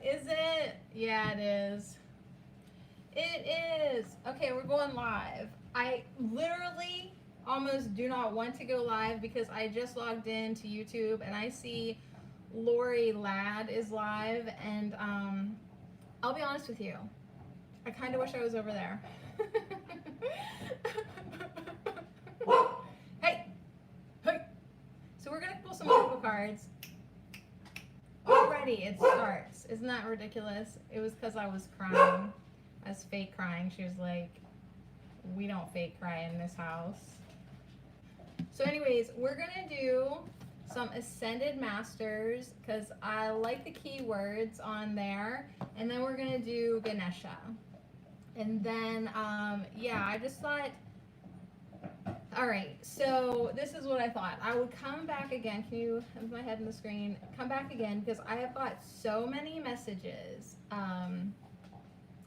Is it? Yeah, it is. It is. Okay, we're going live. I literally almost do not want to go live because I just logged into YouTube and I see Lori Ladd is live, and I'll be honest with you. I kind of wish I was over there. Hey, hey. So we're gonna pull some oracle cards. Already it starts. Isn't that ridiculous? It was because I was crying. I was fake crying. She was like, we don't fake cry in this house. So anyways, we're gonna do some Ascended Masters because I like the keywords on there. And then we're gonna do Ganesha. And then, yeah, I just thought, all right, so this is what I thought. I would come back again. Can you have my head in the screen? Come back again because I have got so many messages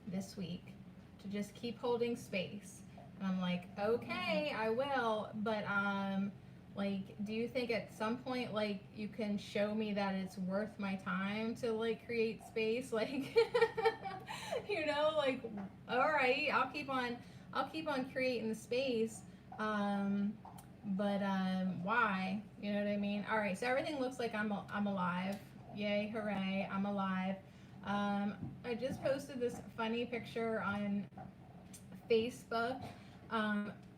this week to just keep holding space. And I'm like, okay, I will. But like, do you think at some point, like, you can show me that it's worth my time to like create space? Like, you know, like, all right, I'll keep on creating the space. But why? You know what I mean? All right, so everything looks like I'm alive. Yay, hooray, I'm alive. I just posted this funny picture on Facebook.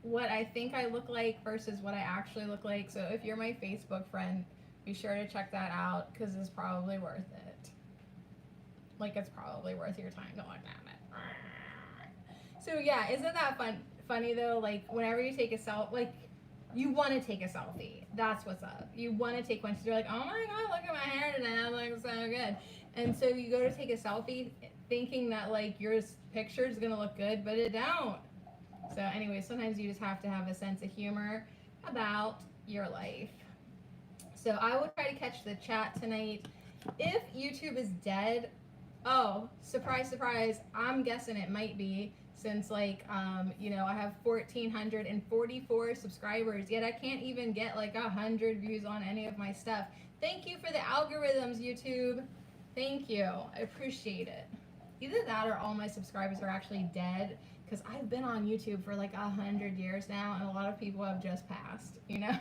What I think I look like versus what I actually look like. So if you're my Facebook friend, be sure to check that out because it's probably worth it. Like, it's probably worth your time to look at it. So yeah, isn't that funny though? Like, whenever you take a selfie, like, you want to take a selfie. That's what's up. You want to take one. So you're like, oh my god, look at my hair today. I'm like, so good. And so you go to take a selfie thinking that like your picture is gonna look good, but it don't. So anyway, sometimes you just have to have a sense of humor about your life. So I will try to catch the chat tonight. If YouTube is dead, oh, surprise, surprise, I'm guessing it might be, since like, you know, I have 1,444 subscribers, yet I can't even get like 100 views on any of my stuff. Thank you for the algorithms, YouTube. Thank you, I appreciate it. Either that or all my subscribers are actually dead, because I've been on YouTube for like 100 years now, and a lot of people have just passed, you know?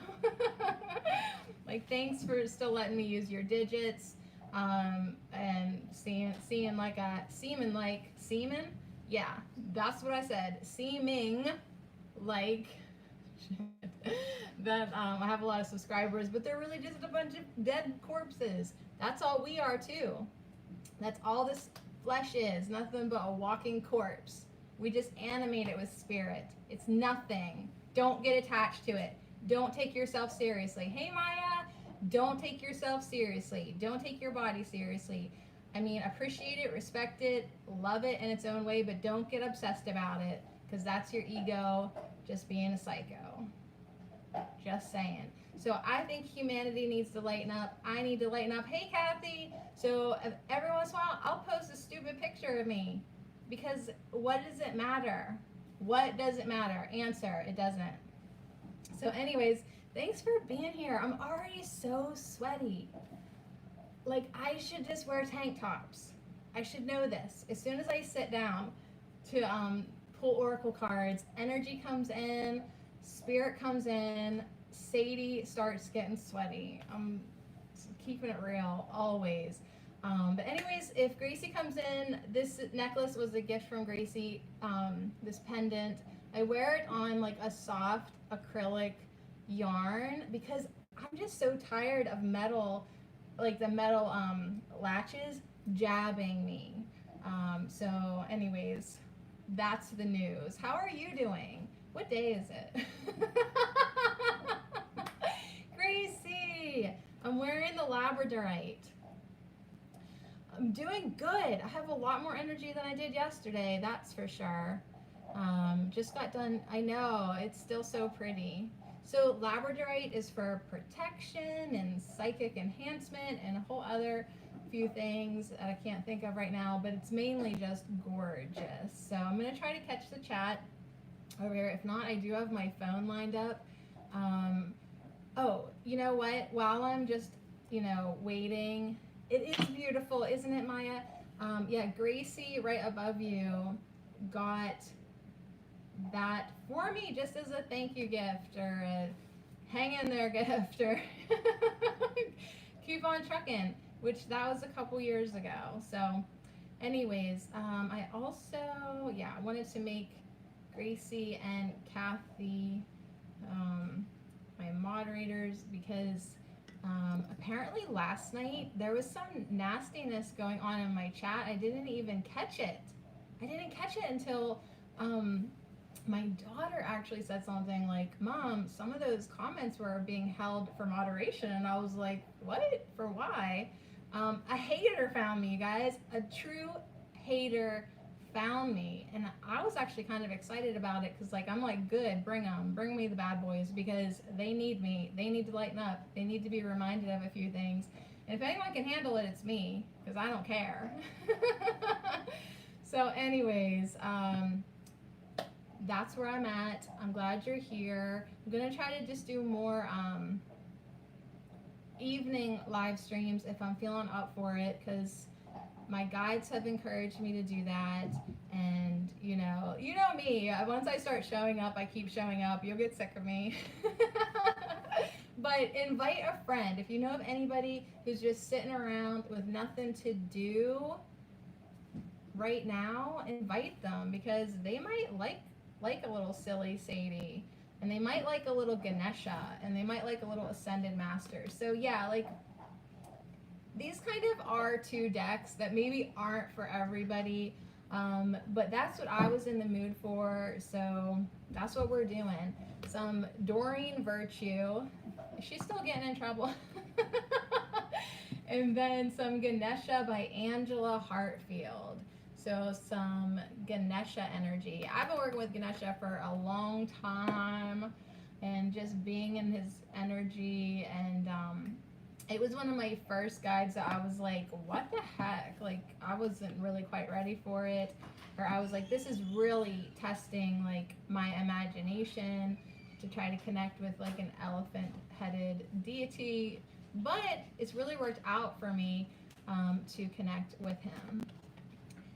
Like, thanks for still letting me use your digits, and seeing like semen? Yeah, that's what I said. Seeming like that I have a lot of subscribers, but they're really just a bunch of dead corpses. That's all we are too. That's all this flesh is, nothing but a walking corpse. We just animate it with spirit. It's nothing. Don't get attached to it. Don't take yourself seriously. Hey Maya, don't take yourself seriously. Don't take your body seriously. I mean, appreciate it, respect it, love it in its own way, but don't get obsessed about it, because that's your ego just being a psycho. Just saying. So I think humanity needs to lighten up. I need to lighten up. Hey Kathy. So every once in a while, I'll post a stupid picture of me. Because what does it matter? What does it matter? Answer, it doesn't. So anyways, thanks for being here. I'm already so sweaty. Like, I should just wear tank tops. I should know this. As soon as I sit down to pull oracle cards, energy comes in, spirit comes in, Sadie starts getting sweaty. I'm keeping it real, always. But anyways, if Gracie comes in, this necklace was a gift from Gracie, this pendant. I wear it on like a soft acrylic yarn because I'm just so tired of metal, like the metal latches jabbing me. So anyways, that's the news. How are you doing? What day is it? Gracie, I'm wearing the labradorite. I'm doing good. I have a lot more energy than I did yesterday, that's for sure. Just got done. I know, it's still so pretty. So labradorite is for protection and psychic enhancement and a whole other few things that I can't think of right now, but it's mainly just gorgeous. So I'm going to try to catch the chat over here. If not, I do have my phone lined up. Oh, you know what? While I'm just, you know, waiting, it is beautiful. beautiful, isn't it, Maya? Yeah, Gracie right above you got that for me just as a thank you gift or a hang in there gift or keep on trucking, which that was a couple years ago. So anyways, I also, yeah, I wanted to make Gracie and Kathy my moderators because apparently last night there was some nastiness going on in my chat. I didn't even catch it. I didn't catch it until my daughter actually said something like, Mom, some of those comments were being held for moderation. And I was like, what? For why? A hater found me, you guys. A true hater found me. And I was actually kind of excited about it because, like, I'm like, good, bring them. Bring me the bad boys because they need me. They need to lighten up. They need to be reminded of a few things. And if anyone can handle it, it's me because I don't care. So anyways, that's where I'm at. I'm glad you're here. I'm going to try to just do more evening live streams if I'm feeling up for it because my guides have encouraged me to do that. And you know me, once I start showing up, I keep showing up. You'll get sick of me. But invite a friend. If you know of anybody who's just sitting around with nothing to do right now, invite them because they might like a little silly Sadie, and they might like a little Ganesha, and they might like a little Ascended Master. So yeah, like these kind of are two decks that maybe aren't for everybody, but that's what I was in the mood for, so that's what we're doing. Some Doreen Virtue. She's still getting in trouble. And then some Ganesha by Angela Hartfield. So some Ganesha energy. I've been working with Ganesha for a long time and just being in his energy, and it was one of my first guides that I was like, what the heck? Like, I wasn't really quite ready for it. Or I was like, this is really testing like my imagination to try to connect with like an elephant-headed deity. But it's really worked out for me to connect with him.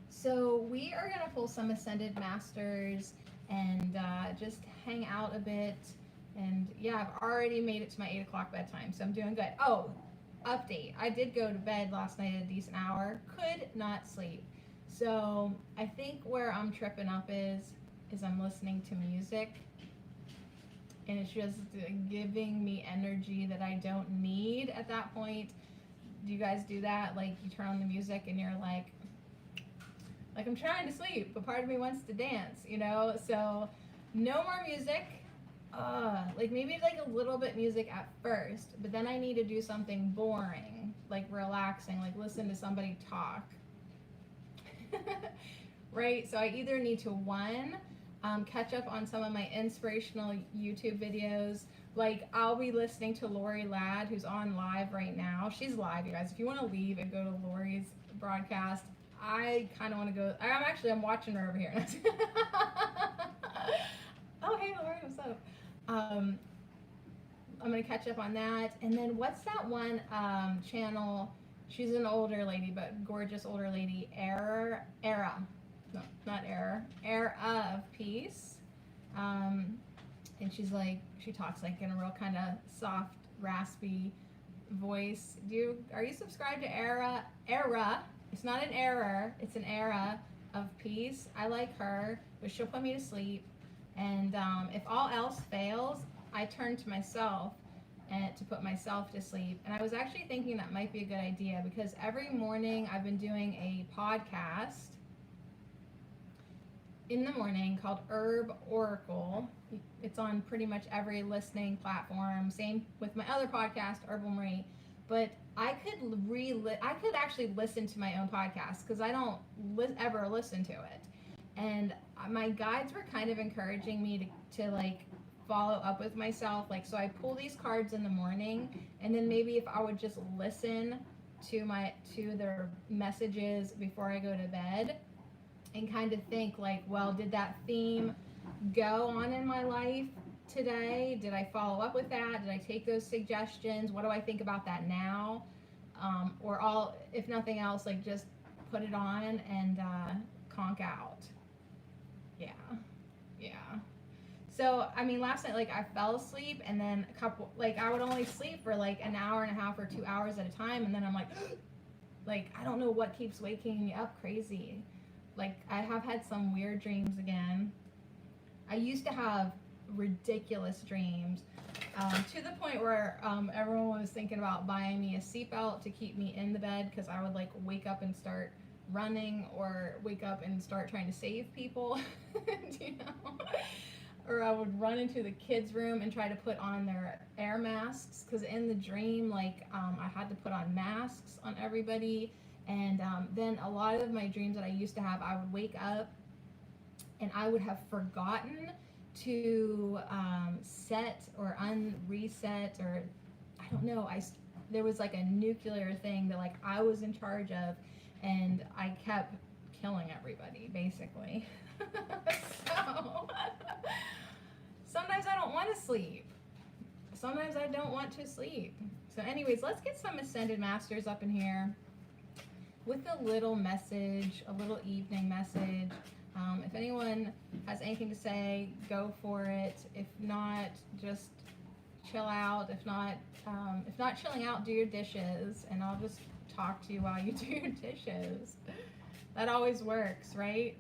So we are going to pull some Ascended Masters and just hang out a bit. And yeah, I've already made it to my 8 o'clock bedtime, so I'm doing good. Oh, update. I did go to bed last night at a decent hour. Could not sleep. So I think where I'm tripping up is I'm listening to music. And it's just giving me energy that I don't need at that point. Do you guys do that? Like you turn on the music and you're like I'm trying to sleep, but part of me wants to dance, you know? So no more music. Like maybe like a little bit music at first, but then I need to do something boring, like relaxing, like listen to somebody talk. Right? So I either need to catch up on some of my inspirational YouTube videos. Like I'll be listening to Lori Ladd, who's on live right now. She's live, you guys. If you want to leave and go to Lori's broadcast, I kind of want to go. I'm watching her over here. Oh, hey, Lori, what's up? I'm going to catch up on that. And then what's that one channel? She's an older lady, but gorgeous older lady. Era. No, not Error. Era of Peace. And she talks like in a real kind of soft, raspy voice. Are you subscribed to Era? It's not an error, it's an Era of Peace. I like her, but she'll put me to sleep. And if all else fails, I turn to myself and to put myself to sleep. And I was actually thinking that might be a good idea because every morning I've been doing a podcast in the morning called Herb Oracle. It's on pretty much every listening platform. Same with my other podcast, Herbal Marie. But I could actually listen to my own podcast because I don't ever listen to it. And my guides were kind of encouraging me to like follow up with myself. Like, so I pull these cards in the morning, and then maybe if I would just listen to their messages before I go to bed and kind of think like, well, did that theme go on in my life today? Did I follow up with that? Did I take those suggestions? What do I think about that now? or all, if nothing else, like just put it on and conk out. Yeah, yeah. So I mean, last night like I fell asleep, and then a couple, like I would only sleep for like an hour and a half or 2 hours at a time, and then I'm like I don't know what keeps waking me up crazy. Like I have had some weird dreams again. I used to have ridiculous dreams, to the point where everyone was thinking about buying me a seatbelt to keep me in the bed, because I would like wake up and start running, or wake up and start trying to save people. Do you know? Or I would run into the kids' room and try to put on their air masks, because in the dream, like I had to put on masks on everybody. And then a lot of my dreams that I used to have, I would wake up and I would have forgotten to set or reset, or I don't know. There was like a nuclear thing that like I was in charge of, and I kept killing everybody basically. So sometimes I don't want to sleep. Sometimes I don't want to sleep. So anyways, let's get some Ascended Masters up in here with a little message, a little evening message. If anyone has anything to say, go for it. If not, just chill out. If not chilling out, do your dishes, and I'll just talk to you while you do your dishes. That always works, right?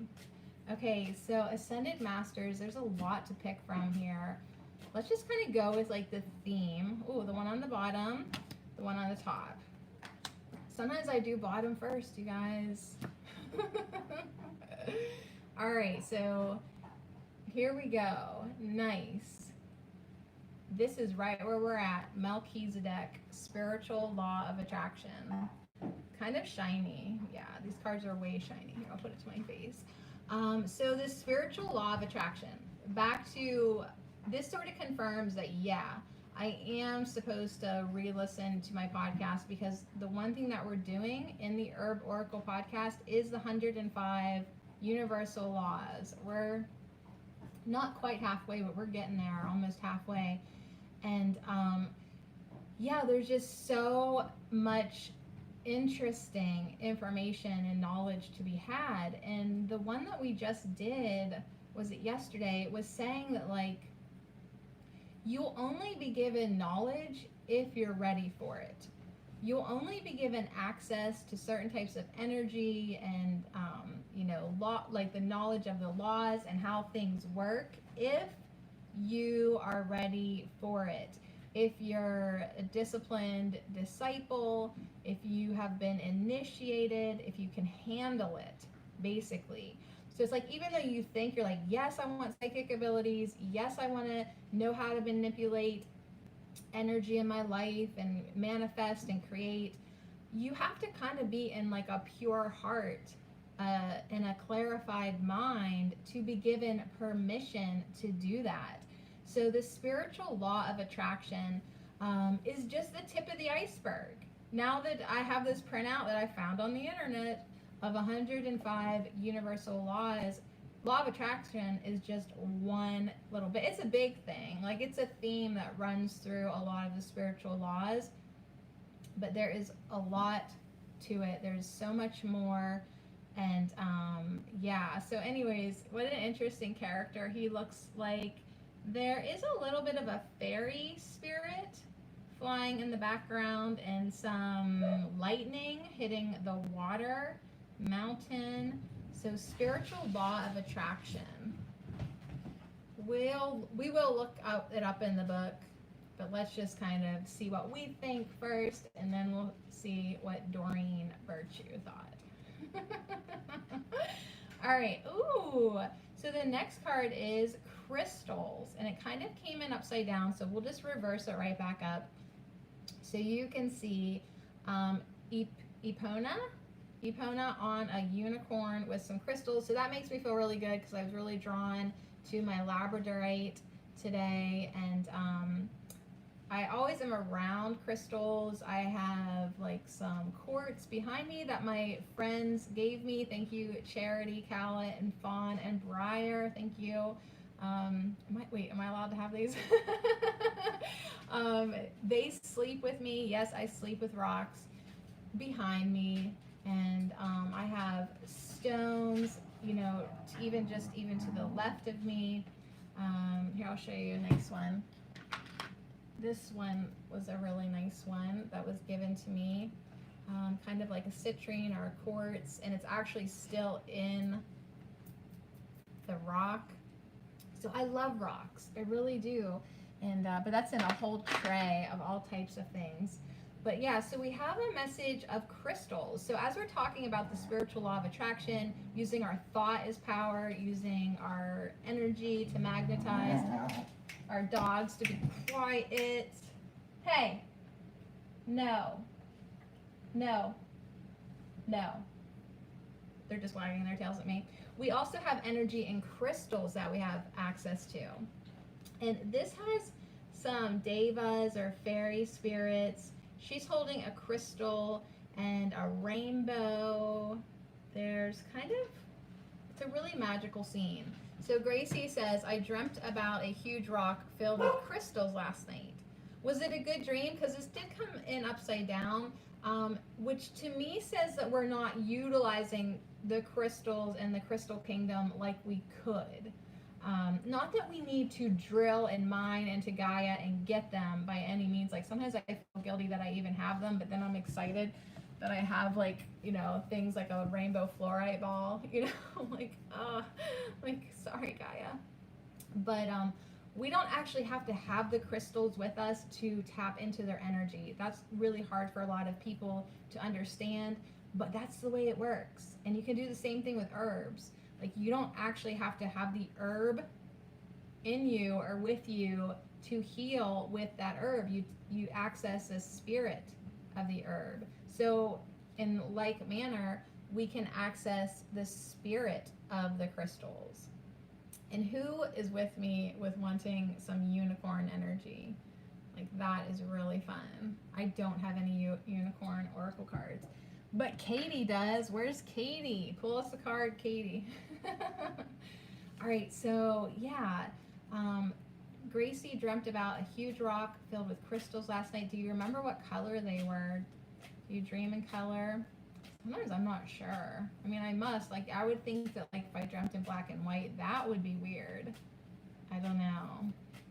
Okay, so Ascended Masters, there's a lot to pick from here. Let's just kind of go with like the theme. Ooh, the one on the bottom, the one on the top. Sometimes I do bottom first, you guys. All right, so here we go. Nice. This is right where we're at. Melchizedek, Spiritual Law of Attraction. Kind of shiny. Yeah, these cards are way shiny. Here, I'll put it to my face. So this Spiritual Law of Attraction. Back to, this sort of confirms that, yeah, I am supposed to re-listen to my podcast, because the one thing that we're doing in the Herb Oracle podcast is the 105 universal laws. We're not quite halfway, but we're getting there, almost halfway. And yeah, there's just so much interesting information and knowledge to be had. And the one that we just did, was it yesterday, was saying that like you'll only be given knowledge if you're ready for it. You'll only be given access to certain types of energy and like the knowledge of the laws and how things work if you are ready for it. If you're a disciplined disciple, if you have been initiated, if you can handle it, basically. So it's like, even though you think you're like, yes, I want psychic abilities, yes, I want to know how to manipulate energy in my life and manifest and create, you have to kind of be in like a pure heart and a clarified mind to be given permission to do that. So the spiritual law of attraction is just the tip of the iceberg. Now that I have this printout that I found on the internet of 105 universal laws, law of attraction is just one little bit. It's a big thing. Like, it's a theme that runs through a lot of the spiritual laws, but there is a lot to it. There's so much more. And yeah, so anyways, what an interesting character he looks like. There is a little bit of a fairy spirit flying in the background, and some lightning hitting the water, mountain. So spiritual law of attraction. We will look it up in the book, but let's just kind of see what we think first, and then we'll see what Doreen Virtue thought. All right. Ooh. So the next card is crystals, and it kind of came in upside down, so we'll just reverse it right back up. So you can see Epona on a unicorn with some crystals. So that makes me feel really good, because I was really drawn to my labradorite today, and I always am around crystals. I have like some quartz behind me that my friends gave me. Thank you, Charity, Callet, and Fawn, and Briar. Thank you. Am I allowed to have these? They sleep with me. Yes, I sleep with rocks. behind me, and I have stones, you know, even to the left of me. Here, I'll show you a nice one. This one was a really nice one that was given to me, kind of like a citrine or a quartz, and it's actually still in the rock. So I love rocks, I really do, and but that's in a whole tray of all types of things. But yeah, so we have a message of crystals. So as we're talking about the spiritual law of attraction, using our thought as power, using our energy to magnetize, our dogs to be quiet. Hey, no, no, no. They're just wagging their tails at me. We also have energy in crystals that we have access to. And this has some devas or fairy spirits. She's holding a crystal and a rainbow. There's kind of, it's a really magical scene. So Gracie says, I dreamt about a huge rock filled with crystals last night. Was it a good dream? Because this did come in upside down, which to me says that we're not utilizing the crystals in the crystal kingdom like we could. Not that we need to drill and mine into Gaia and get them by any means. Like sometimes I feel guilty that I even have them, but then I'm excited that I have, like, you know, things like a rainbow fluorite ball, you know, like, like, sorry Gaia. But we don't actually have to have the crystals with us to tap into their energy. That's really hard for a lot of people to understand, but that's the way it works. And you can do the same thing with herbs. Like, you don't actually have to have the herb in you or with you to heal with that herb. You access the spirit of the herb. So in like manner, we can access the spirit of the crystals. And who is with me with wanting some unicorn energy? Like, that is really fun. I don't have any unicorn oracle cards, but Katie does. Where's Katie? Pull us a card, Katie. All right, so yeah, Gracie dreamt about a huge rock filled with crystals last night. Do you remember what color they were? Do you dream in color? Sometimes I'm not sure. I mean, I must. Like, I would think that, like, if I dreamt in black and white, that would be weird. I don't know.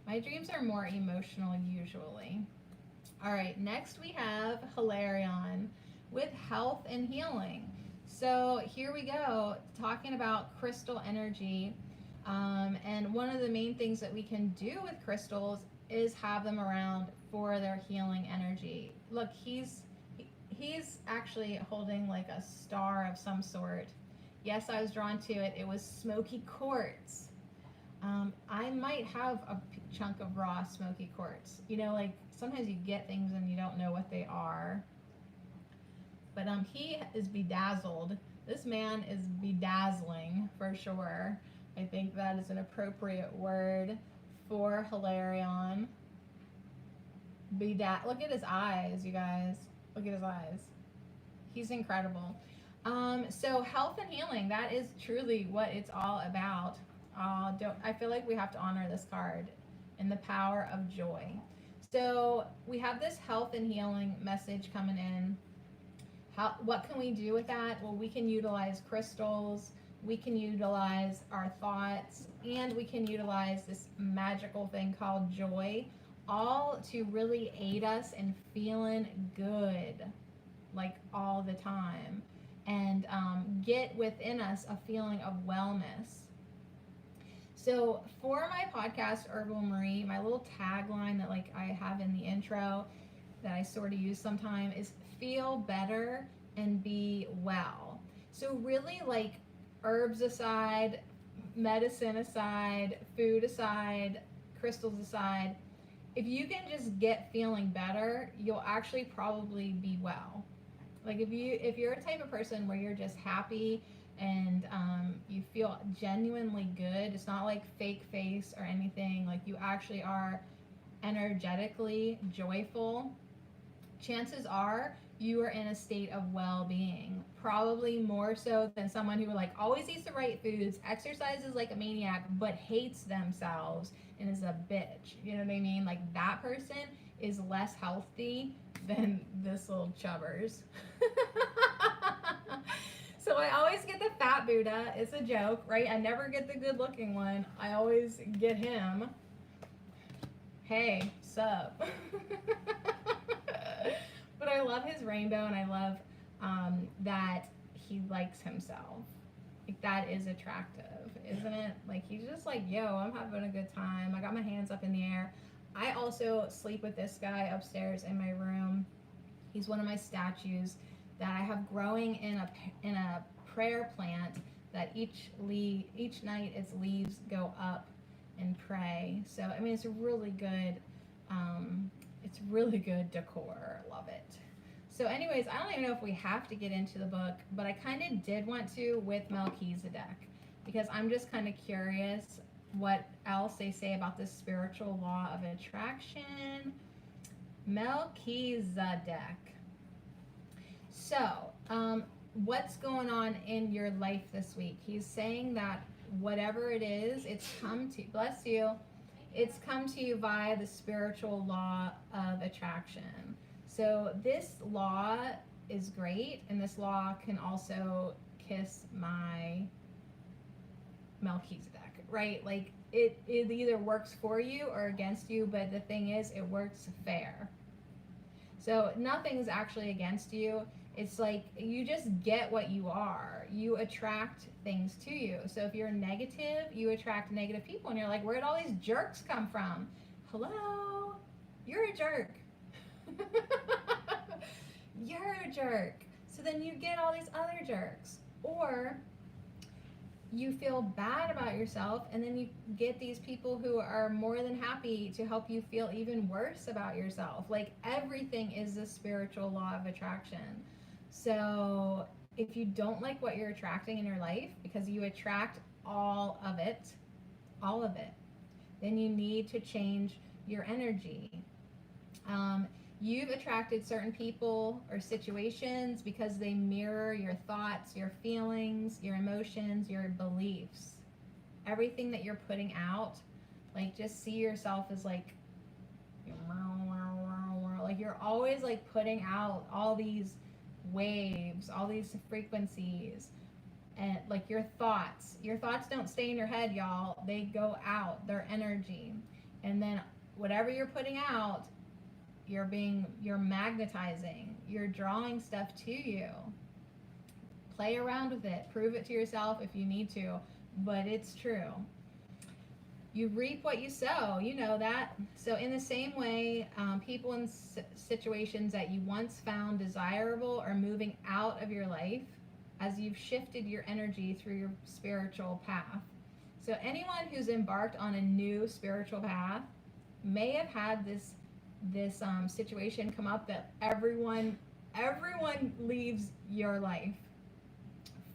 My dreams are more emotional usually. All right, next we have Hilarion with health and healing. So here we go, talking about crystal energy. And one of the main things that we can do with crystals is have them around for their healing energy. Look, he's actually holding like a star of some sort. Yes, I was drawn to it. It was smoky quartz. I might have a chunk of raw smoky quartz. You know, like sometimes you get things and you don't know what they are. But he is bedazzled. This man is bedazzling for sure. I think that is an appropriate word for Hilarion. Look at his eyes, you guys. Look at his eyes. He's incredible. So health and healing, that is truly what it's all about. I feel like we have to honor this card and the power of joy. So we have this health and healing message coming in. What can we do with that? Well, we can utilize crystals, we can utilize our thoughts, and we can utilize this magical thing called joy, all to really aid us in feeling good, like all the time, and get within us a feeling of wellness. So for my podcast, Herbal Marie, my little tagline that like I have in the intro that I sort of use sometime is feel better and be well. So really, like, herbs aside, medicine aside, food aside, crystals aside, if you can just get feeling better, you'll actually probably be well. Like if you're a type of person where you're just happy and you feel genuinely good, it's not like fake face or anything, like you actually are energetically joyful, chances are you are in a state of well-being, probably more so than someone who like always eats the right foods, exercises like a maniac, but hates themselves and is a bitch. You know what I mean? Like that person is less healthy than this little chubbers. So I always get the fat Buddha. It's a joke, right? I never get the good looking one. I always get him. Hey, sup? But I love his rainbow, and I love that he likes himself. Like, that is attractive, isn't it? Like, he's just like, yo, I'm having a good time. I got my hands up in the air. I also sleep with this guy upstairs in my room. He's one of my statues that I have growing in a prayer plant that each night its leaves go up and pray. So I mean, it's really good. It's really good decor. Love it. So anyways, I don't even know if we have to get into the book, but I kind of did want to with Melchizedek, because I'm just kind of curious what else they say about this spiritual law of attraction. Melchizedek. So, what's going on in your life this week? He's saying that whatever it is, it's come to, bless you, it's come to you via the spiritual law of attraction. So this law is great, and this law can also kiss my Melchizedek, right? Like, it either works for you or against you, but the thing is, it works fair. So nothing's actually against you. It's like you just get what you are. You attract things to you. So if you're negative, you attract negative people, and you're like, where'd all these jerks come from? Hello? You're a jerk. You're a jerk. So then you get all these other jerks. Or you feel bad about yourself, and then you get these people who are more than happy to help you feel even worse about yourself. Like, everything is the spiritual law of attraction. So if you don't like what you're attracting in your life, because you attract all of it, then you need to change your energy. You've attracted certain people or situations because they mirror your thoughts, your feelings, your emotions, your beliefs. Everything that you're putting out, like, just see yourself as like you're always like putting out all these waves, all these frequencies, and like your thoughts don't stay in your head, y'all. They go out, they're energy. And then whatever you're putting out, you're magnetizing, you're drawing stuff to you. Play around with it, prove it to yourself if you need to, but it's true. You reap what you sow, you know that. So in the same way, people in situations that you once found desirable are moving out of your life as you've shifted your energy through your spiritual path. So anyone who's embarked on a new spiritual path may have had this situation come up that everyone leaves your life.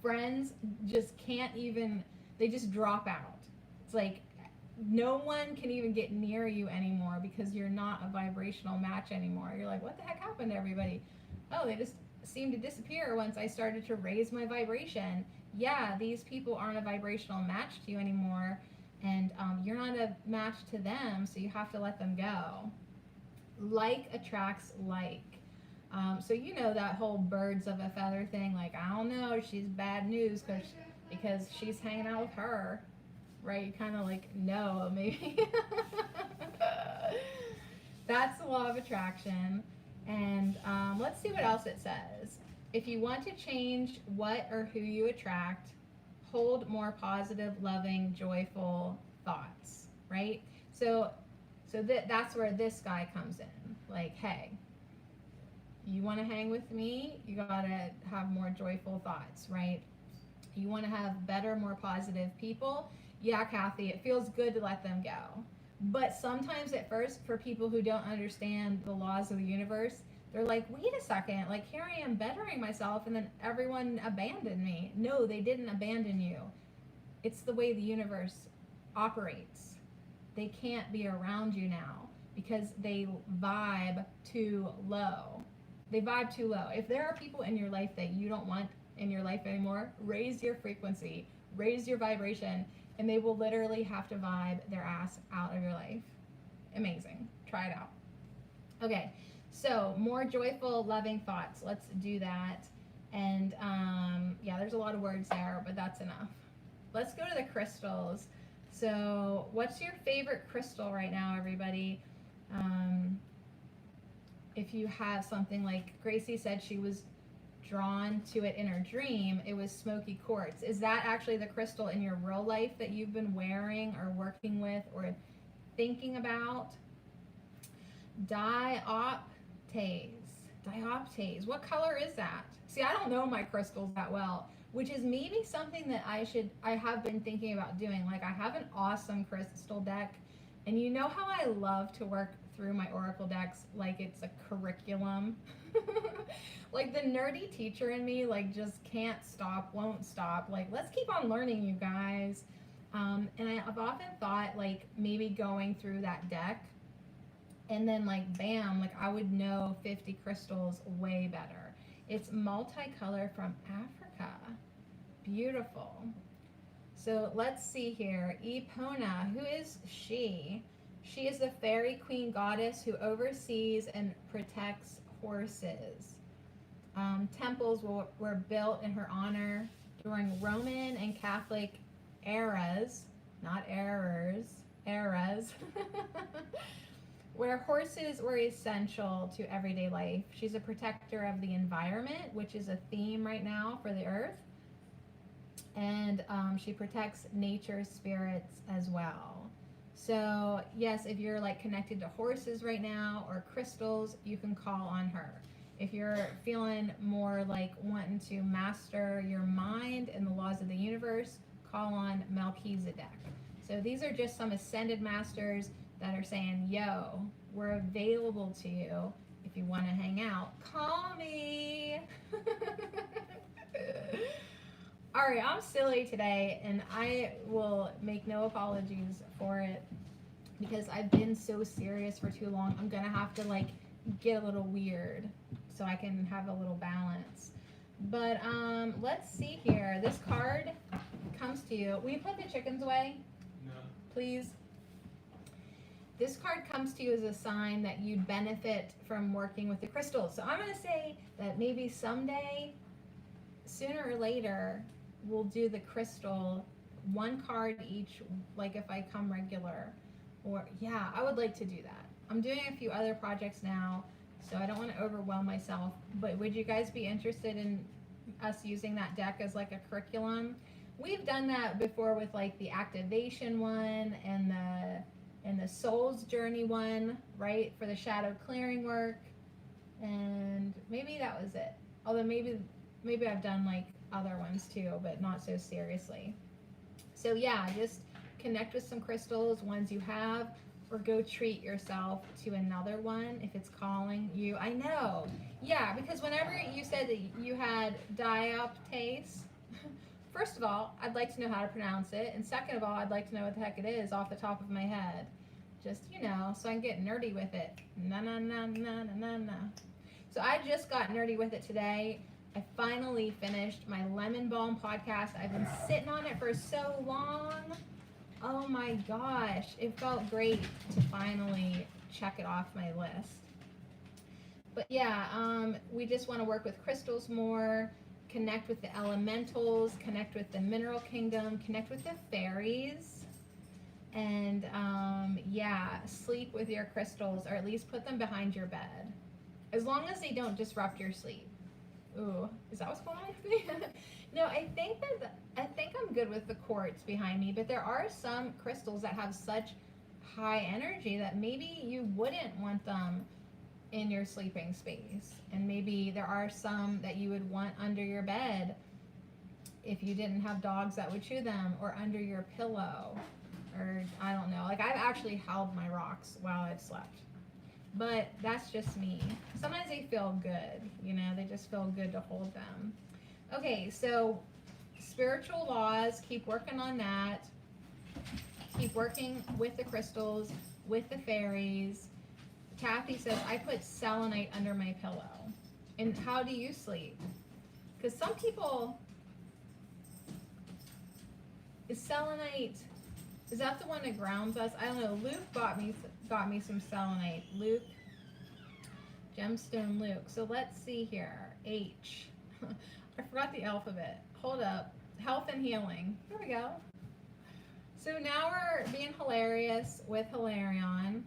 Friends just can't even, they just drop out. It's like no one can even get near you anymore because you're not a vibrational match anymore. You're like, what the heck happened to everybody? Oh, they just seemed to disappear once I started to raise my vibration. Yeah, these people aren't a vibrational match to you anymore, and you're not a match to them, so you have to let them go. Like attracts like. So you know that whole birds of a feather thing, like, I don't know, she's bad news because she's hanging out with her, right? You kind of like know, maybe. That's the law of attraction. And let's see what else it says. If you want to change what or who you attract, hold more positive, loving, joyful thoughts, right? So that's where this guy comes in. Like, hey, you want to hang with me? You got to have more joyful thoughts, right? You want to have better, more positive people? Yeah, Kathy, it feels good to let them go. But sometimes at first, for people who don't understand the laws of the universe, they're like, wait a second, like, here I am bettering myself, and then everyone abandoned me. No, they didn't abandon you. It's the way the universe operates. They can't be around you now because they vibe too low. They vibe too low. If there are people in your life that you don't want in your life anymore, raise your frequency, raise your vibration, and they will literally have to vibe their ass out of your life. Amazing. Try it out. Okay, So more joyful, loving thoughts. Let's do that. And yeah, there's a lot of words there, but that's enough. Let's go to the crystals. So what's your favorite crystal right now, everybody? Um, if you have something, like Gracie said, she was drawn to it in her dream, it was smoky quartz. Is that actually the crystal in your real life that you've been wearing or working with or thinking about? Dioptase. Dioptase. What color is that? See, I don't know my crystals that well, which is maybe something that I have been thinking about doing. Like, I have an awesome crystal deck, and you know how I love to work through my oracle decks like it's a curriculum. Like, the nerdy teacher in me, like, just can't stop, won't stop. Like, let's keep on learning, you guys. And I've often thought, like, maybe going through that deck and then, like, bam, like, I would know 50 crystals way better. It's multicolor from Africa. Beautiful. So let's see here. Epona, who is she? She is the fairy queen goddess who oversees and protects horses. Temples were built in her honor during Roman and Catholic eras, not errors, eras, where horses were essential to everyday life. She's a protector of the environment, which is a theme right now for the earth. And she protects nature's spirits as well. So yes, if you're like connected to horses right now or crystals, you can call on her. If you're feeling more like wanting to master your mind and the laws of the universe, call on Melchizedek. So these are just some ascended masters that are saying, yo, we're available to you. If you want to hang out, call me. All right, I'm silly today, and I will make no apologies for it because I've been so serious for too long. I'm gonna have to like get a little weird so I can have a little balance. But let's see here. This card comes to you. Will you put the chickens away? No. Please. This card comes to you as a sign that you'd benefit from working with the crystals. So I'm going to say that maybe someday, sooner or later, we'll do the crystal, one card each, like if I come regular. Or, yeah, I would like to do that. I'm doing a few other projects now, so I don't want to overwhelm myself. But would you guys be interested in us using that deck as like a curriculum? We've done that before with like the activation one and the soul's journey one, right, for the shadow clearing work, and maybe that was it. Although maybe I've done like other ones too, but not so seriously. So yeah, just connect with some crystals, ones you have, or go treat yourself to another one if it's calling you. I know, yeah, because whenever you said that you had dioptase, first of all, I'd like to know how to pronounce it, and second of all, I'd like to know what the heck it is off the top of my head. Just, you know, so I can get nerdy with it. Na na na na na na na. So I just got nerdy with it today. I finally finished my Lemon Balm podcast. I've been sitting on it for so long. Oh my gosh, it felt great to finally check it off my list. But yeah, we just want to work with crystals more, connect with the elementals, connect with the mineral kingdom, connect with the fairies, and yeah, sleep with your crystals, or at least put them behind your bed, as long as they don't disrupt your sleep. Ooh, is that what's going on with me? No, I think I'm good with the quartz behind me, but there are some crystals that have such high energy that maybe you wouldn't want them in your sleeping space. And maybe there are some that you would want under your bed if you didn't have dogs that would chew them, or under your pillow, or I don't know. Like, I've actually held my rocks while I've slept. But that's just me. Sometimes they feel good, you know, they just feel good to hold them. Okay, so spiritual laws, keep working on that. Keep working with the crystals, with the fairies. Kathy says, I put selenite under my pillow. And how do you sleep? Because some people, is selenite, is that the one that grounds us? I don't know. Luke got me some selenite. Luke, Gemstone Luke. So let's see here. H. I forgot the alphabet. Hold up. Health and healing. Here we go. So now we're being hilarious with Hilarion.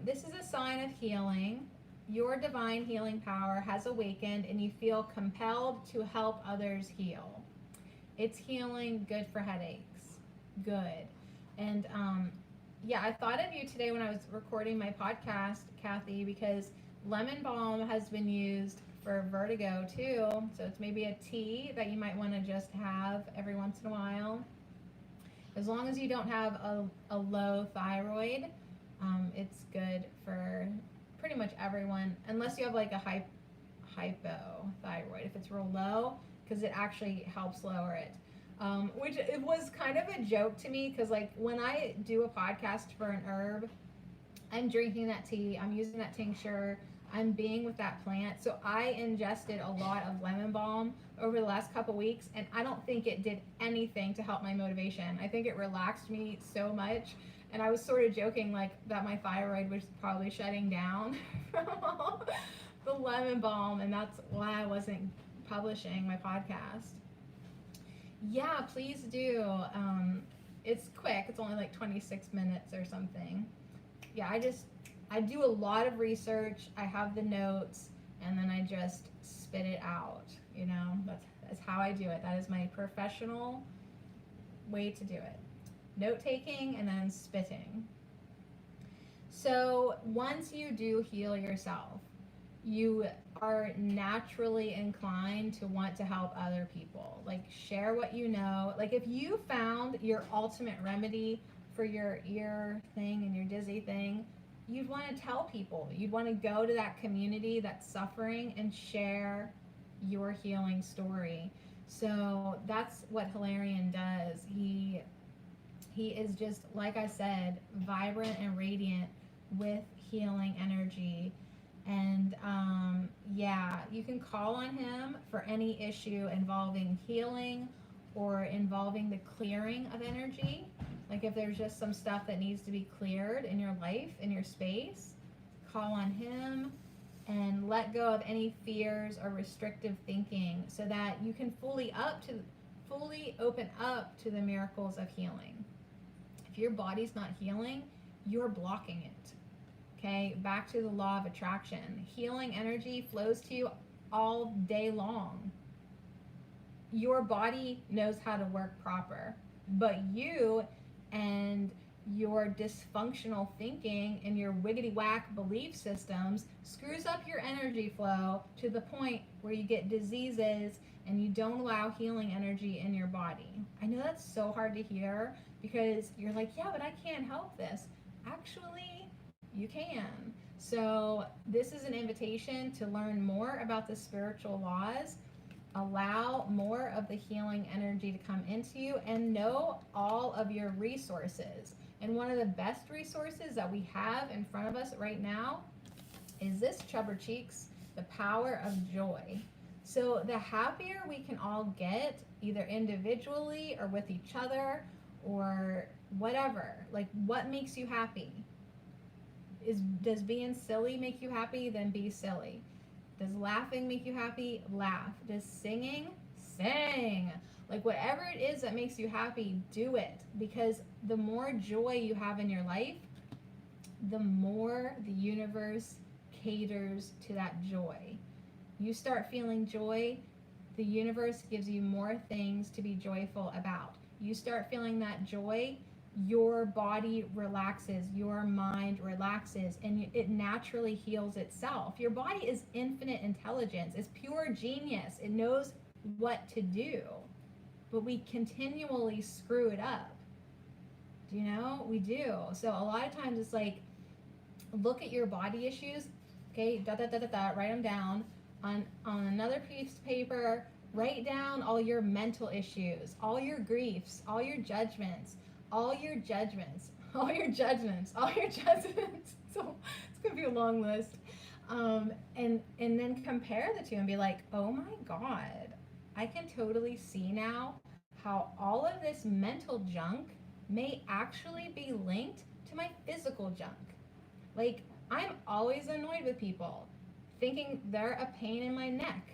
This is a sign of healing. Your divine healing power has awakened and you feel compelled to help others heal. It's healing, good for headaches. Good. And yeah, I thought of you today when I was recording my podcast, Kathy, because lemon balm has been used for vertigo too. So it's maybe a tea that you might want to just have every once in a while. As long as you don't have a low thyroid, it's good for pretty much everyone, unless you have like a hypothyroid. If it's real low, because it actually helps lower it. Which it was kind of a joke to me, because like when I do a podcast for an herb, I'm drinking that tea, I'm using that tincture, I'm being with that plant. So I ingested a lot of lemon balm over the last couple weeks, and I don't think it did anything to help my motivation. I think it relaxed me so much, and I was sort of joking like that my thyroid was probably shutting down from all the lemon balm, and that's why I wasn't publishing my podcast. Yeah, please do. It's quick. It's only like 26 minutes or something. Yeah, I do a lot of research. I have the notes, and then I just spit it out. You know, that's how I do it. That is my professional way to do it. Note taking and then spitting. So once you do heal yourself, you are naturally inclined to want to help other people. Like, share what you know. Like, if you found your ultimate remedy for your ear thing and your dizzy thing, you'd want to tell people. You'd want to go to that community that's suffering and share your healing story. So that's what Hilarion does. He is just, like I said, vibrant and radiant with healing energy. And yeah, you can call on him for any issue involving healing or involving the clearing of energy. Like if there's just some stuff that needs to be cleared in your life, in your space, call on him and let go of any fears or restrictive thinking so that you can fully open up to the miracles of healing. If your body's not healing, you're blocking it. Okay, back to the law of attraction. Healing energy flows to you all day long. Your body knows how to work proper, but you and your dysfunctional thinking and your wiggity whack belief systems screws up your energy flow to the point where you get diseases and you don't allow healing energy in your body. I know that's so hard to hear because you're like, yeah, but I can't help this. Actually, you can. So this is an invitation to learn more about the spiritual laws, allow more of the healing energy to come into you, and know all of your resources. And one of the best resources that we have in front of us right now is this, Chubber Cheeks, the power of joy. So the happier we can all get, either individually or with each other or whatever, like what makes you happy? Does being silly make you happy? Then be silly. Does laughing make you happy? Laugh. Does singing? Sing. Like whatever it is that makes you happy, do it. Because the more joy you have in your life, the more the universe caters to that joy. You start feeling joy, the universe gives you more things to be joyful about. You start feeling that joy, your body relaxes, your mind relaxes, and it naturally heals itself. Your body is infinite intelligence. It's pure genius. It knows what to do, but we continually screw it up. Do you know? We do. So a lot of times it's like, look at your body issues, okay, write them down on another piece of paper. Write down all your mental issues, all your griefs, all your judgments, all your judgments. So it's gonna be a long list. And then compare the two and be like, oh my God, I can totally see now how all of this mental junk may actually be linked to my physical junk. Like I'm always annoyed with people thinking they're a pain in my neck,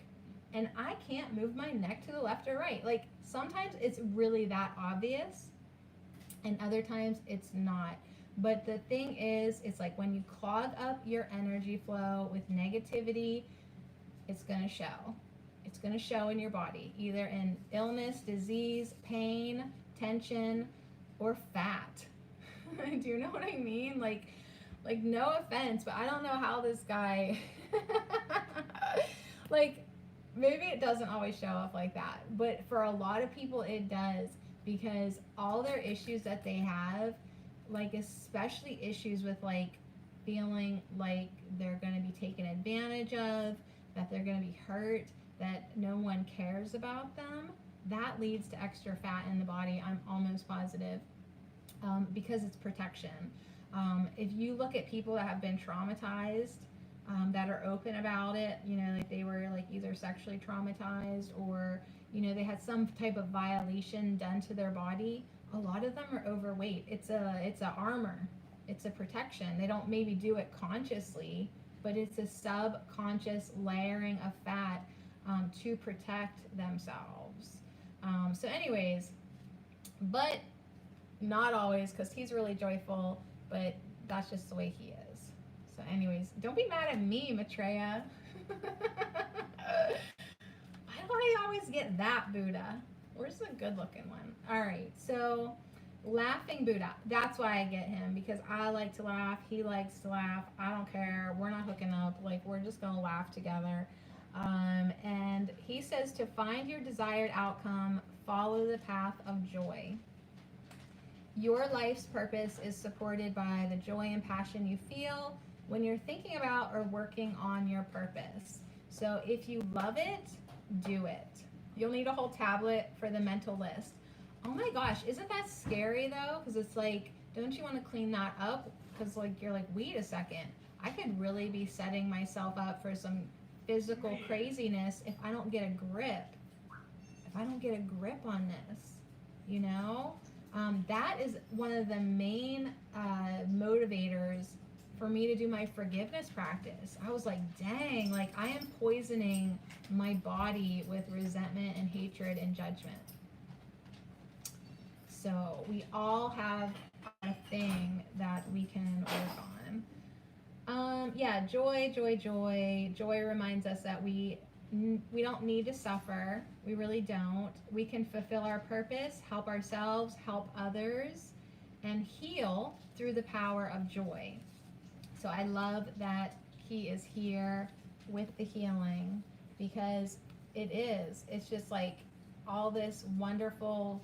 and I can't move my neck to the left or right. Like sometimes it's really that obvious, and other times it's not. But the thing is, it's like when you clog up your energy flow with negativity, it's going to show. It's going to show in your body, either in illness, disease, pain, tension, or fat. Do you know what I mean? Like no offense, but I don't know how this guy like maybe it doesn't always show up like that, but for a lot of people it does, because all their issues that they have, like especially issues with like feeling like they're going to be taken advantage of, that they're going to be hurt, that no one cares about them, that leads to extra fat in the body. I'm almost positive, because it's protection. If you look at people that have been traumatized, that are open about it, you know, like they were like either sexually traumatized, or you know they had some type of violation done to their body, a lot of them are overweight. It's a armor, it's a protection. They don't maybe do it consciously, but it's a subconscious layering of fat, to protect themselves. So anyways, but not always, because he's really joyful, but that's just the way he is. So anyways, don't be mad at me, Maitreya. Why do I always get that Buddha? Where's the good looking one? All right, so laughing Buddha. That's why I get him, because I like to laugh. He likes to laugh. I don't care. We're not hooking up. Like, we're just going to laugh together. And he says to find your desired outcome, follow the path of joy. Your life's purpose is supported by the joy and passion you feel when you're thinking about or working on your purpose. So if you love it, do it. You'll need a whole tablet for the mental list. Oh my gosh, isn't that scary though? Because it's like, don't you want to clean that up? Because like you're like, wait a second, I could really be setting myself up for some physical craziness if I don't get a grip. If I don't get a grip on this, you know? That is one of the main motivators for me to do my forgiveness practice. I was like, dang, like I am poisoning my body with resentment and hatred and judgment. So we all have a thing that we can work on. Yeah, joy, joy, joy. Joy reminds us that we don't need to suffer. We really don't. We can fulfill our purpose, help ourselves, help others, and heal through the power of joy. So I love that he is here with the healing, because it's just like all this wonderful,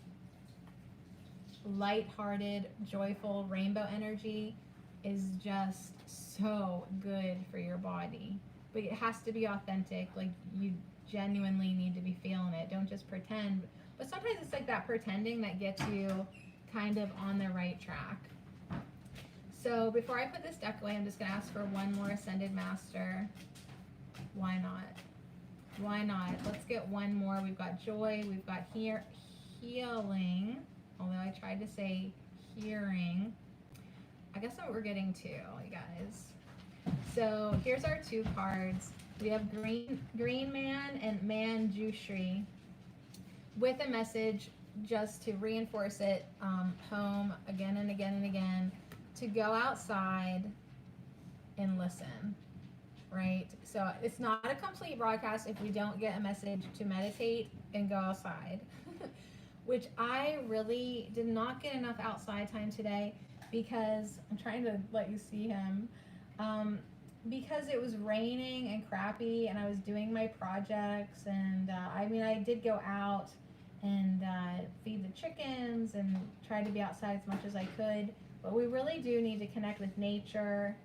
lighthearted, joyful rainbow energy is just so good for your body. But it has to be authentic. Like you genuinely need to be feeling it. Don't just pretend. But sometimes it's like that pretending that gets you kind of on the right track. So before I put this deck away, I'm just going to ask for one more Ascended Master. Why not? Why not? Let's get one more. We've got joy. We've got healing. Although I tried to say hearing. I guess what we're getting to, you guys. So here's our two cards. We have Green Man and Manjushri, with a message just to reinforce it home again and again and again, to go outside and listen, right? So it's not a complete broadcast if we don't get a message to meditate and go outside, which I really did not get enough outside time today, because I'm trying to let you see him. Because it was raining and crappy and I was doing my projects, and I mean I did go out and feed the chickens and try to be outside as much as I could, but we really do need to connect with nature,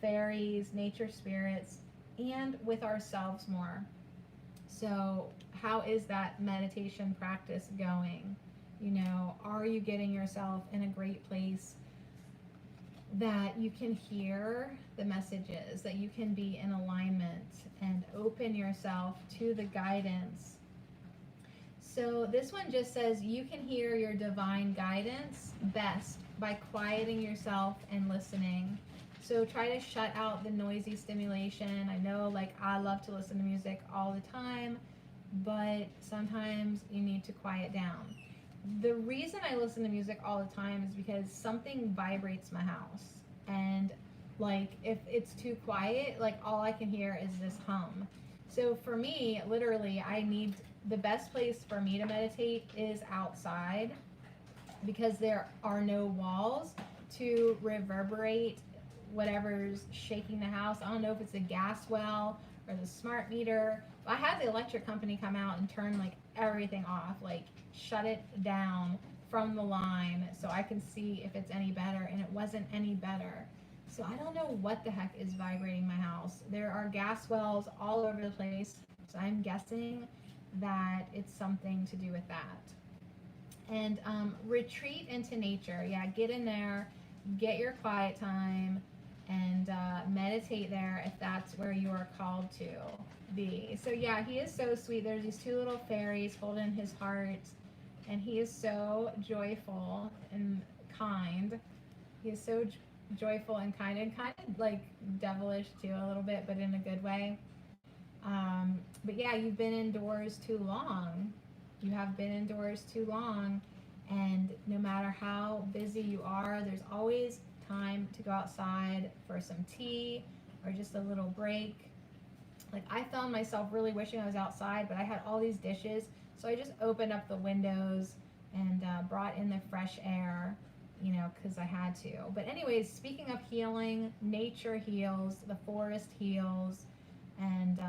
fairies, nature spirits, and with ourselves more. So how is that meditation practice going? You know, are you getting yourself in a great place that you can hear the messages, that you can be in alignment and open yourself to the guidance? So this one just says you can hear your divine guidance best by quieting yourself and listening. So try to shut out the noisy stimulation. I know, like, I love to listen to music all the time, but sometimes you need to quiet down. The reason I listen to music all the time is because something vibrates my house. And like if it's too quiet, like all I can hear is this hum. So for me, literally, I need the best place for me to meditate is outside because there are no walls to reverberate whatever's shaking the house. I don't know if it's the gas well or the smart meter. I had the electric company come out and turn like everything off, like shut it down from the line so I can see if it's any better, and it wasn't any better. So I don't know what the heck is vibrating my house. There are gas wells all over the place, so I'm guessing that it's something to do with that. And retreat into nature. Yeah, get in there, get your quiet time, and meditate there if that's where you are called to be. So yeah, he is so sweet. There's these two little fairies holding his heart, and he is so joyful and kind. He is so joyful and kind of like devilish too a little bit, but in a good way. But yeah, you've been indoors too long. You have been indoors too long, and no matter how busy you are, there's always time to go outside for some tea or just a little break. Like I found myself really wishing I was outside, but I had all these dishes, so I just opened up the windows and brought in the fresh air, you know, because I had to. But anyways, speaking of healing, nature heals, the forest heals, and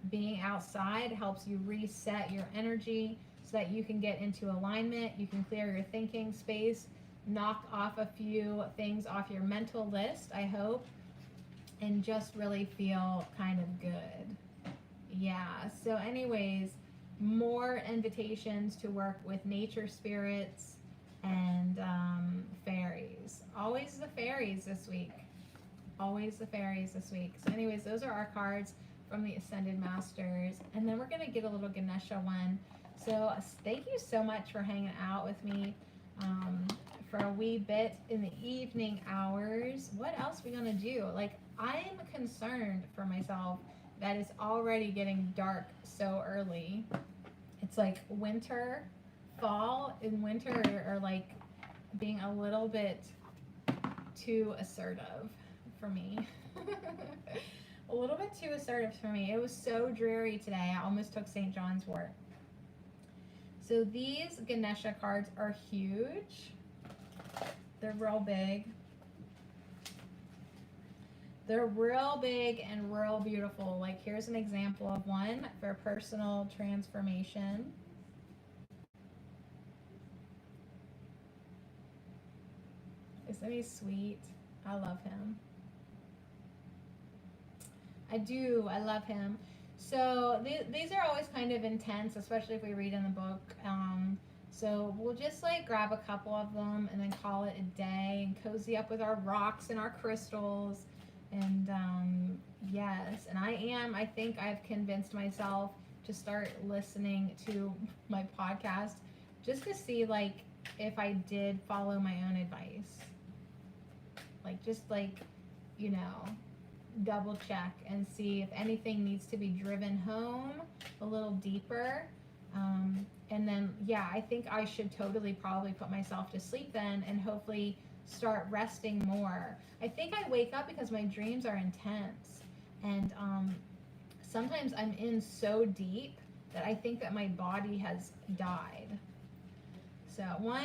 being outside helps you reset your energy so that you can get into alignment. You can clear your thinking space, knock off a few things off your mental list, I hope, and just really feel kind of good. Yeah, so anyways, more invitations to work with nature spirits and fairies. Always the fairies this week. Always the fairies this week. So anyways, those are our cards from the Ascended Masters. And then we're going to get a little Ganesha one. So thank you so much for hanging out with me for a wee bit in the evening hours. What else are we going to do? Like, I'm concerned for myself that it's already getting dark so early. It's like winter, fall and winter are like being a little bit too assertive for me. A little bit too assertive for me. It was so dreary today. I almost took St. John's wort. So these Ganesha cards are huge. They're real big. They're real big and real beautiful. Like here's an example of one for personal transformation. Isn't he sweet? I love him. I do. I love him. So these are always kind of intense, especially if we read in the book. So we'll just like grab a couple of them and then call it a day and cozy up with our rocks and our crystals. And yes, and I think I've convinced myself to start listening to my podcast just to see like if I did follow my own advice. Like just like, you know, double check and see if anything needs to be driven home a little deeper. And then, yeah, I think I should totally probably put myself to sleep then and hopefully start resting more. I think I wake up because my dreams are intense. And sometimes I'm in so deep that I think that my body has died. So 1,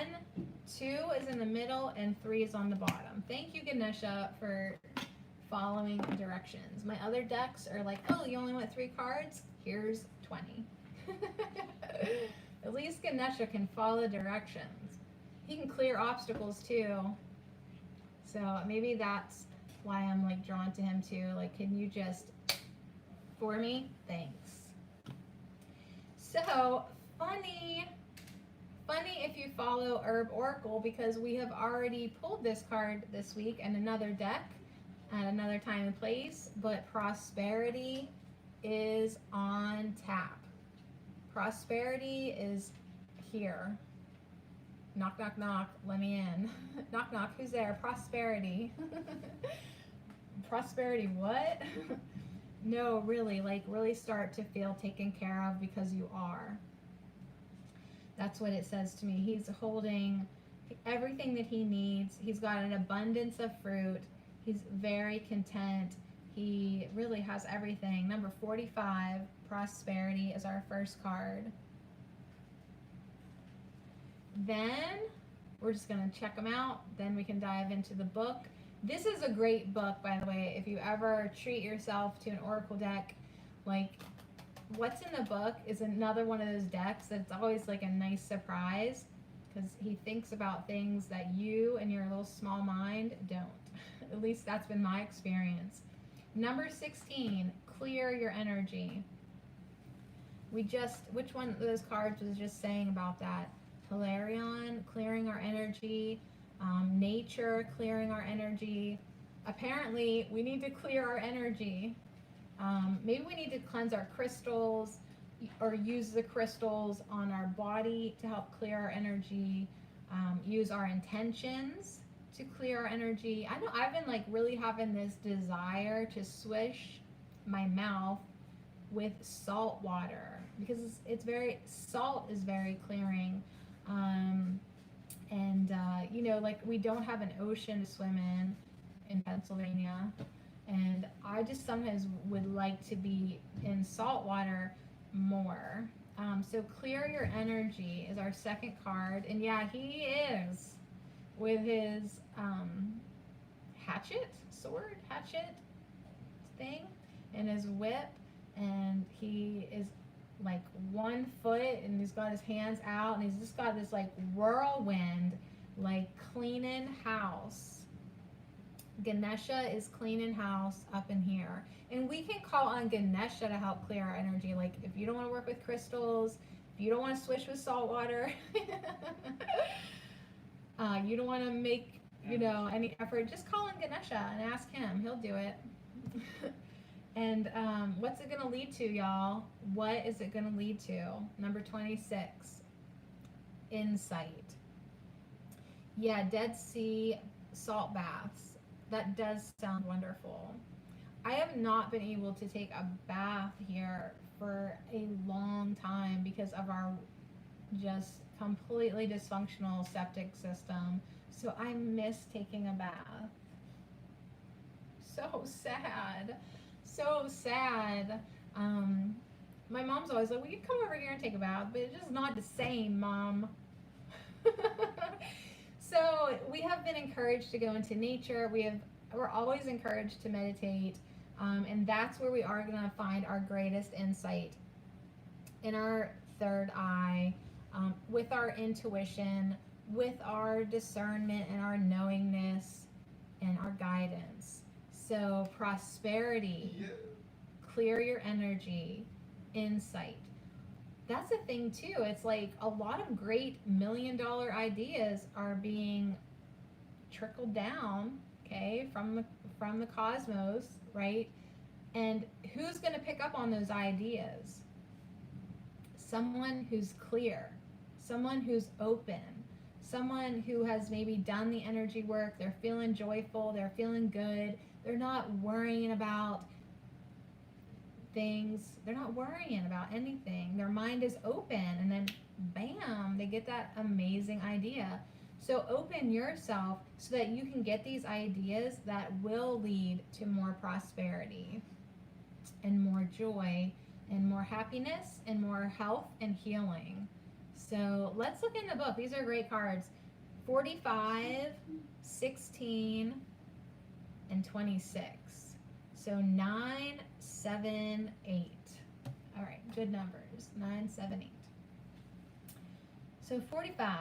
2 is in the middle, and 3 is on the bottom. Thank you, Ganesha, for following directions. My other decks are like, oh, you only want 3 cards? Here's 20. At least Ganesha can follow directions. He can clear obstacles too. So maybe that's why I'm like drawn to him too. Like, can you just for me? Thanks. So funny if you follow Herb Oracle, because we have already pulled this card this week in another deck at another time and place, but prosperity is on tap. Prosperity is here. Knock, knock, knock. Let me in. Knock, knock. Who's there? Prosperity. prosperity, what? No, really, like really start to feel taken care of because you are. That's what it says to me. He's holding everything that he needs. He's got an abundance of fruit. He's very content. He really has everything. Number 45, prosperity, is our first card. Then we're just going to check them out. Then we can dive into the book. This is a great book, by the way. If you ever treat yourself to an oracle deck, like what's in the book is another one of those decks that's always like a nice surprise, because he thinks about things that you and your little small mind don't. At least that's been my experience. Number 16, clear your energy. Which one of those cards was just saying about that? Hilarion, clearing our energy. Nature, clearing our energy. Apparently, we need to clear our energy. Maybe we need to cleanse our crystals or use the crystals on our body to help clear our energy. Use our intentions to clear our energy. I know I've been like really having this desire to swish my mouth with salt water, because it's very, salt is very clearing. You know, like we don't have an ocean to swim in Pennsylvania. And I just sometimes would like to be in salt water more. So clear your energy is our second card. And yeah, he is with his hatchet thing and his whip. And he is like 1 foot and he's got his hands out and he's just got this like whirlwind, like cleaning house. Ganesha is cleaning house up in here. And we can call on Ganesha to help clear our energy. Like if you don't want to work with crystals, if you don't want to swish with salt water, you don't want to make, you know, any effort, just call on Ganesha and ask him. He'll do it. And what's it going to lead to, y'all? What is it going to lead to? Number 26, insight. Yeah, Dead Sea salt baths. That does sound wonderful. I have not been able to take a bath here for a long time because of our just completely dysfunctional septic system. So I miss taking a bath. So sad. So sad. My mom's always like, well, you come over here and take a bath, but it's just not the same, Mom. So we have been encouraged to go into nature. We're always encouraged to meditate, and that's where we are going to find our greatest insight, in our third eye, with our intuition, with our discernment and our knowingness and our guidance. So prosperity, clear your energy, insight. That's a thing too. It's like a lot of great $1 million ideas are being trickled down, okay, from the cosmos, right? And who's going to pick up on those ideas? Someone who's clear, someone who's open, someone who has maybe done the energy work. They're feeling joyful, they're feeling good, they're not worrying about things, they're not worrying about anything. Their mind is open, and then bam, they get that amazing idea. So open yourself so that you can get these ideas that will lead to more prosperity and more joy and more happiness and more health and healing. So let's look in the book. These are great cards. 45, 16, and 26. So 9, 7, 8. All right, good numbers. 9, 7, 8. So 45.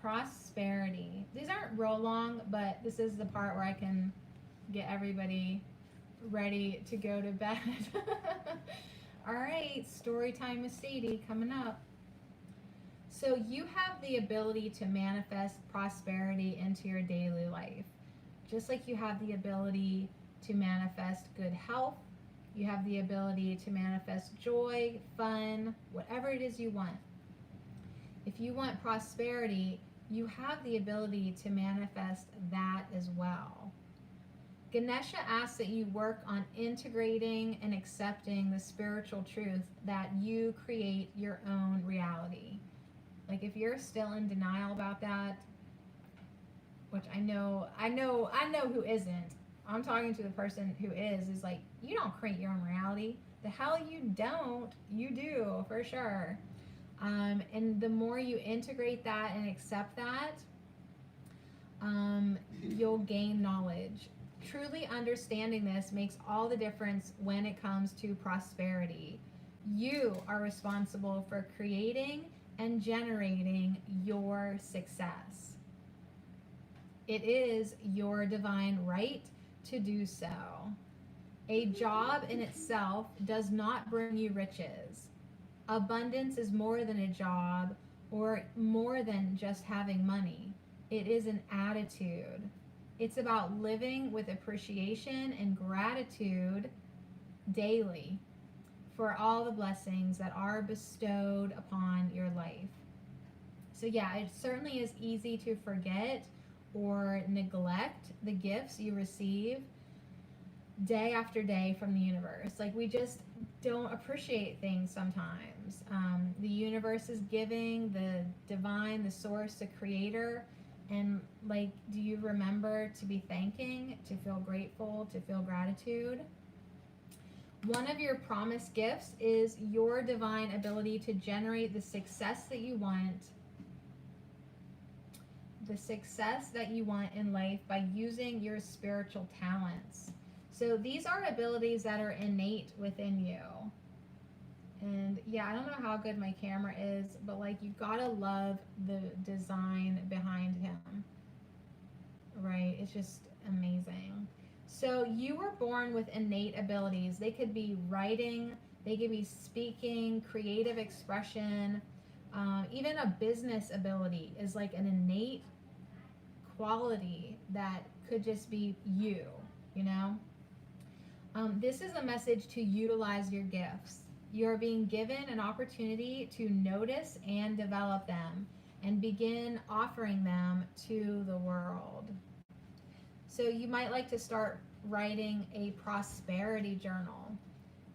Prosperity. These aren't real long, but this is the part where I can get everybody ready to go to bed. All right, story time with Sadie coming up. So you have the ability to manifest prosperity into your daily life. Just like you have the ability to manifest good health, you have the ability to manifest joy, fun, whatever it is you want. If you want prosperity, you have the ability to manifest that as well. Ganesha asks that you work on integrating and accepting the spiritual truth that you create your own reality. Like if you're still in denial about that, which I know who isn't. I'm talking to the person who is like, you don't create your own reality. The hell you don't. You do, for sure. And the more you integrate that and accept that, you'll gain knowledge. Truly understanding this makes all the difference when it comes to prosperity. You are responsible for creating and generating your success. It is your divine right to do so. A job in itself does not bring you riches. Abundance is more than a job or more than just having money. It is an attitude. It's about living with appreciation and gratitude daily for all the blessings that are bestowed upon your life. So, yeah, it certainly is easy to forget or neglect the gifts you receive day after day from the universe. Like, we just don't appreciate things sometimes. The universe is giving, the divine, the source, the creator. And, like, do you remember to be thanking, to feel grateful, to feel gratitude? One of your promised gifts is your divine ability to generate the success that you want. The success that you want in life by using your spiritual talents. So these are abilities that are innate within you. And yeah, I don't know how good my camera is, but like you gotta love the design behind him. Right? It's just amazing. So you were born with innate abilities. They could be writing, they could be speaking, creative expression, even a business ability is like an innate quality that could just be you, you know? This is a message to utilize your gifts. You're being given an opportunity to notice and develop them and begin offering them to the world. So you might like to start writing a prosperity journal.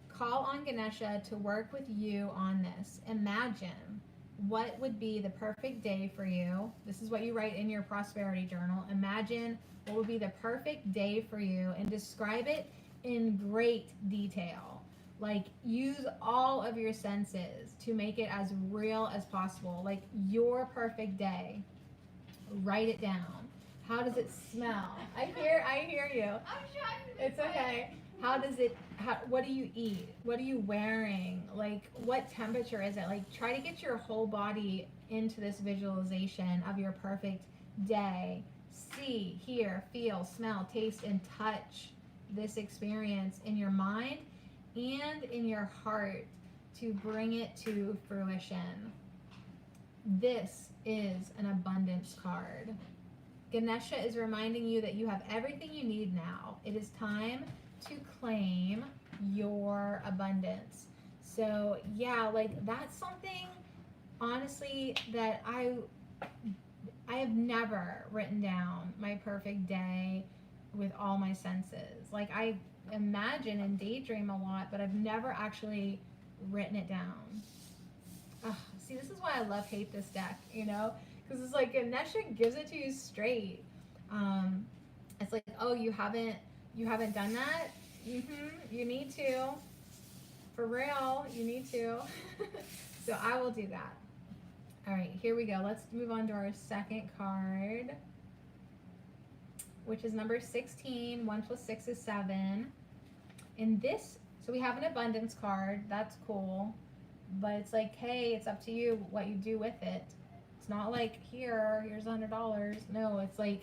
Call on Ganesha to work with you on this. Imagine what would be the perfect day for you. This is what you write in your prosperity journal. Imagine what would be the perfect day for you and describe it in great detail. Like, use all of your senses to make it as real as possible. Like, your perfect day. Write it down. How does it smell? I hear you. I'm trying to. It's okay. What do you eat? What are you wearing? Like, what temperature is it? Like, try to get your whole body into this visualization of your perfect day. See, hear, feel, smell, taste, and touch this experience in your mind and in your heart to bring it to fruition. This is an abundance card. Ganesha is reminding you that you have everything you need now. It is time to claim your abundance. So, yeah, like that's something honestly that I have never written down my perfect day with all my senses. Like, I imagine and daydream a lot, but I've never actually written it down. Ugh, see, this is why I love hate this deck, you know? Because it's like Ganesha gives it to you straight. It's like, oh, you haven't done that? You need to. For real, you need to. So I will do that. All right, here we go. Let's move on to our second card, which is number 16. 1 plus 6 is 7. In this, so we have an abundance card. That's cool. But it's like, hey, it's up to you what you do with it. It's not like, here's $100. No, it's like,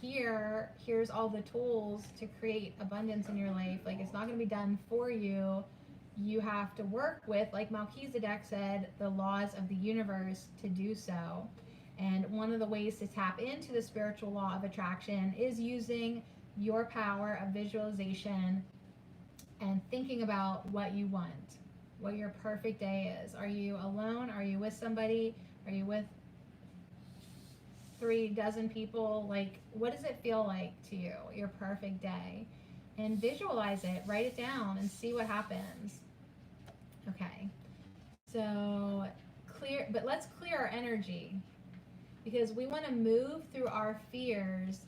here's all the tools to create abundance in your life. Like, it's not going to be done for you. You have to work with, like Melchizedek said, the laws of the universe to do so. And one of the ways to tap into the spiritual law of attraction is using your power of visualization and thinking about what you want, what your perfect day is. Are you alone? Are you with somebody? Are you with 3 dozen people, like, what does it feel like to you, your perfect day? And visualize it, write it down, and see what happens. Okay, so but let's clear our energy, because we want to move through our fears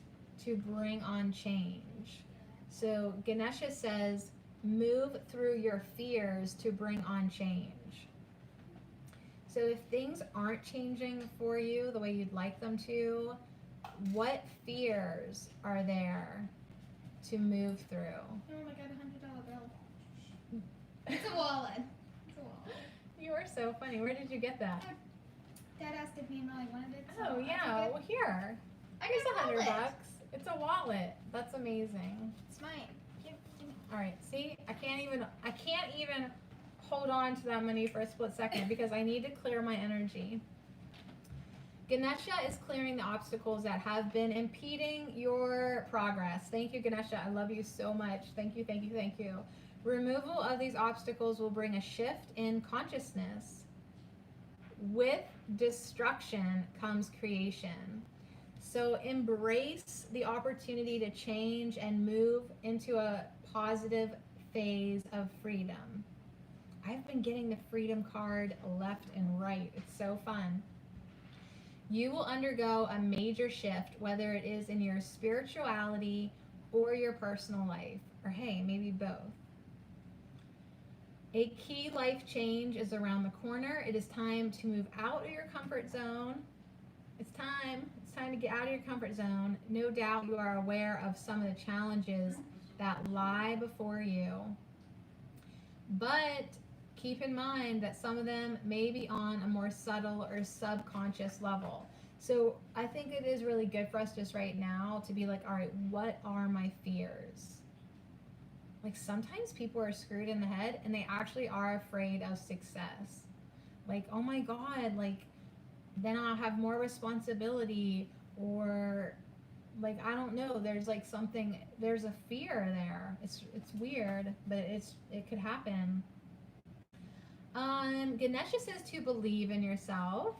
to bring on change. So Ganesha says, move through your fears to bring on change. So if things aren't changing for you the way you'd like them to, what fears are there to move through? Oh my god, $100 bill. It's a wallet. It's a wallet. You are so funny. Where did you get that? Dad asked if me and Molly wanted it. So Oh yeah, well here. Here's $100. It's a wallet. That's amazing. It's mine. Give me. All right, see, I can't even hold on to that money for a split second because I need to clear my energy. Ganesha is clearing the obstacles that have been impeding your progress. Thank you, Ganesha. I love you so much. Thank you, thank you, thank you. Removal of these obstacles will bring a shift in consciousness. With destruction comes creation. So embrace the opportunity to change and move into a positive phase of freedom. I've been getting the freedom card left and right. It's so fun. You will undergo a major shift, whether it is in your spirituality or your personal life, or hey, maybe both. A key life change is around the corner. It is time to move out of your comfort zone. It's time to get out of your comfort zone. No doubt you are aware of some of the challenges that lie before you. But keep in mind that some of them may be on a more subtle or subconscious level. So I think it is really good for us just right now to be like, all right, what are my fears? Like sometimes people are screwed in the head and they actually are afraid of success. Like, oh my God, like then I'll have more responsibility, or like, I don't know, there's like something, there's a fear there. It's weird, but it could happen. Ganesha says to believe in yourself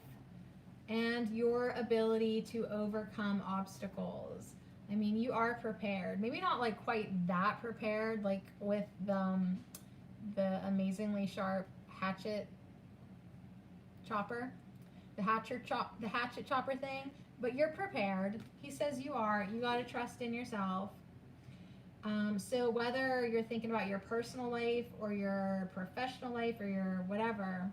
and your ability to overcome obstacles. I mean, you are prepared. Maybe not like quite that prepared, like with the amazingly sharp hatchet chopper, the hatchet chopper thing, but you're prepared. He says you are. You got to trust in yourself. So whether you're thinking about your personal life or your professional life or your whatever,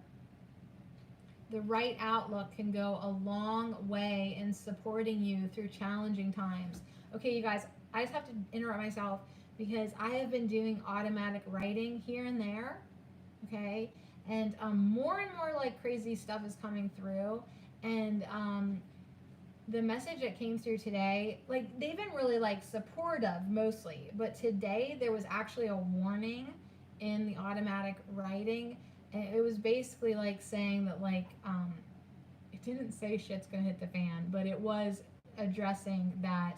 the right outlook can go a long way in supporting you through challenging times. Okay, you guys, I just have to interrupt myself because I have been doing automatic writing here and there, okay? And more and more like crazy stuff is coming through. And the message that came through today, like they've been really like supportive mostly, but today there was actually a warning in the automatic writing, and it was basically like saying that like it didn't say shit's gonna hit the fan, but it was addressing that.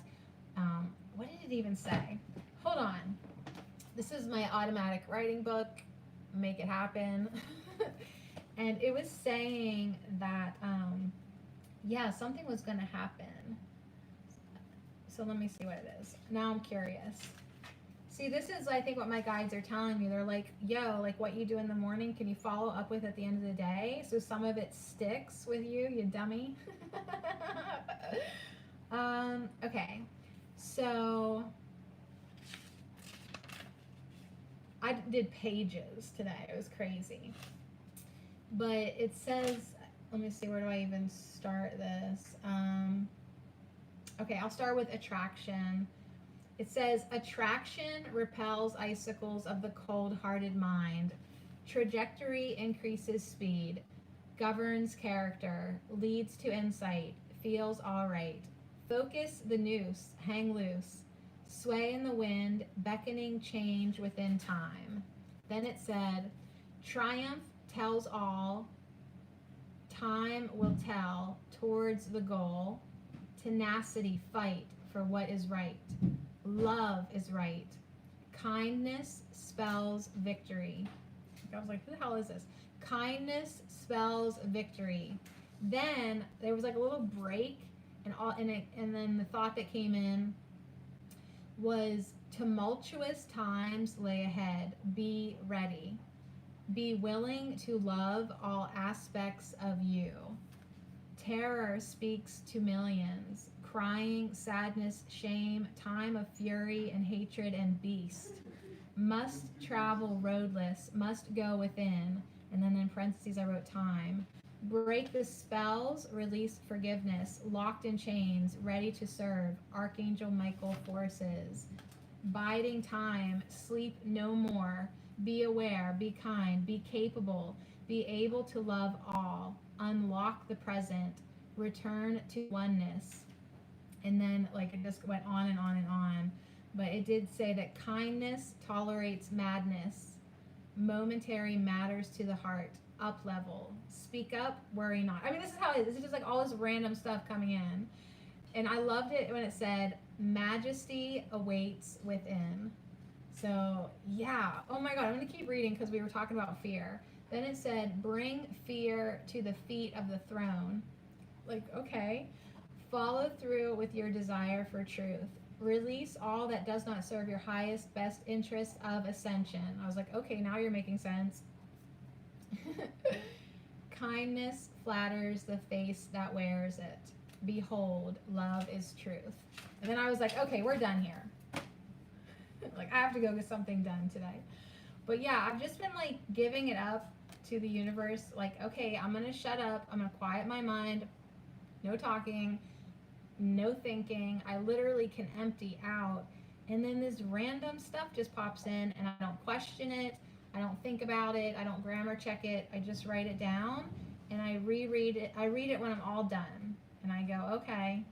What did it even say? Hold on, this is my automatic writing book, Make It Happen. And it was saying that yeah, something was going to happen. So let me see what it is. Now I'm curious. See, this is, I think, what my guides are telling me. They're like, yo, like what you do in the morning, can you follow up with at the end of the day? So some of it sticks with you, you dummy. Okay. So I did pages today. It was crazy. But it says, let me see, where do I even start this? Okay, I'll start with attraction. It says, attraction repels icicles of the cold-hearted mind. Trajectory increases speed. Governs character. Leads to insight. Feels all right. Focus the noose. Hang loose. Sway in the wind. Beckoning change within time. Then it said, triumph tells all. Time will tell towards the goal. Tenacity fight for what is right. Love is right. Kindness spells victory. I was like, who the hell is this? Kindness spells victory. Then there was like a little break, And then the thought that came in was tumultuous times lay ahead. Be ready. Be willing to love all aspects of you. Terror speaks to millions, crying, sadness, shame, time of fury and hatred and beast. Must travel roadless, must go within. And then in parentheses I wrote time. Break the spells, release forgiveness, locked in chains, ready to serve. Archangel Michael forces. Biding time, sleep no more. Be aware, be kind, be capable, be able to love all. Unlock the present, return to oneness. And then, like, it just went on and on and on. But it did say that kindness tolerates madness. Momentary matters to the heart. Up level. Speak up, worry not. I mean, this is how it is. This is just like all this random stuff coming in. And I loved it when it said, majesty awaits within. So, yeah. Oh my God, I'm going to keep reading because we were talking about fear. Then it said, bring fear to the feet of the throne. Like, okay. Follow through with your desire for truth. Release all that does not serve your highest, best interest of ascension. I was like, okay, now you're making sense. Kindness flatters the face that wears it. Behold, love is truth. And then I was like, okay, we're done here. Like, I have to go get something done today. But yeah, I've just been like giving it up to the universe. Like, okay, I'm going to shut up. I'm going to quiet my mind. No talking. No thinking. I literally can empty out. And then this random stuff just pops in and I don't question it. I don't think about it. I don't grammar check it. I just write it down and I reread it. I read it when I'm all done and I go, okay.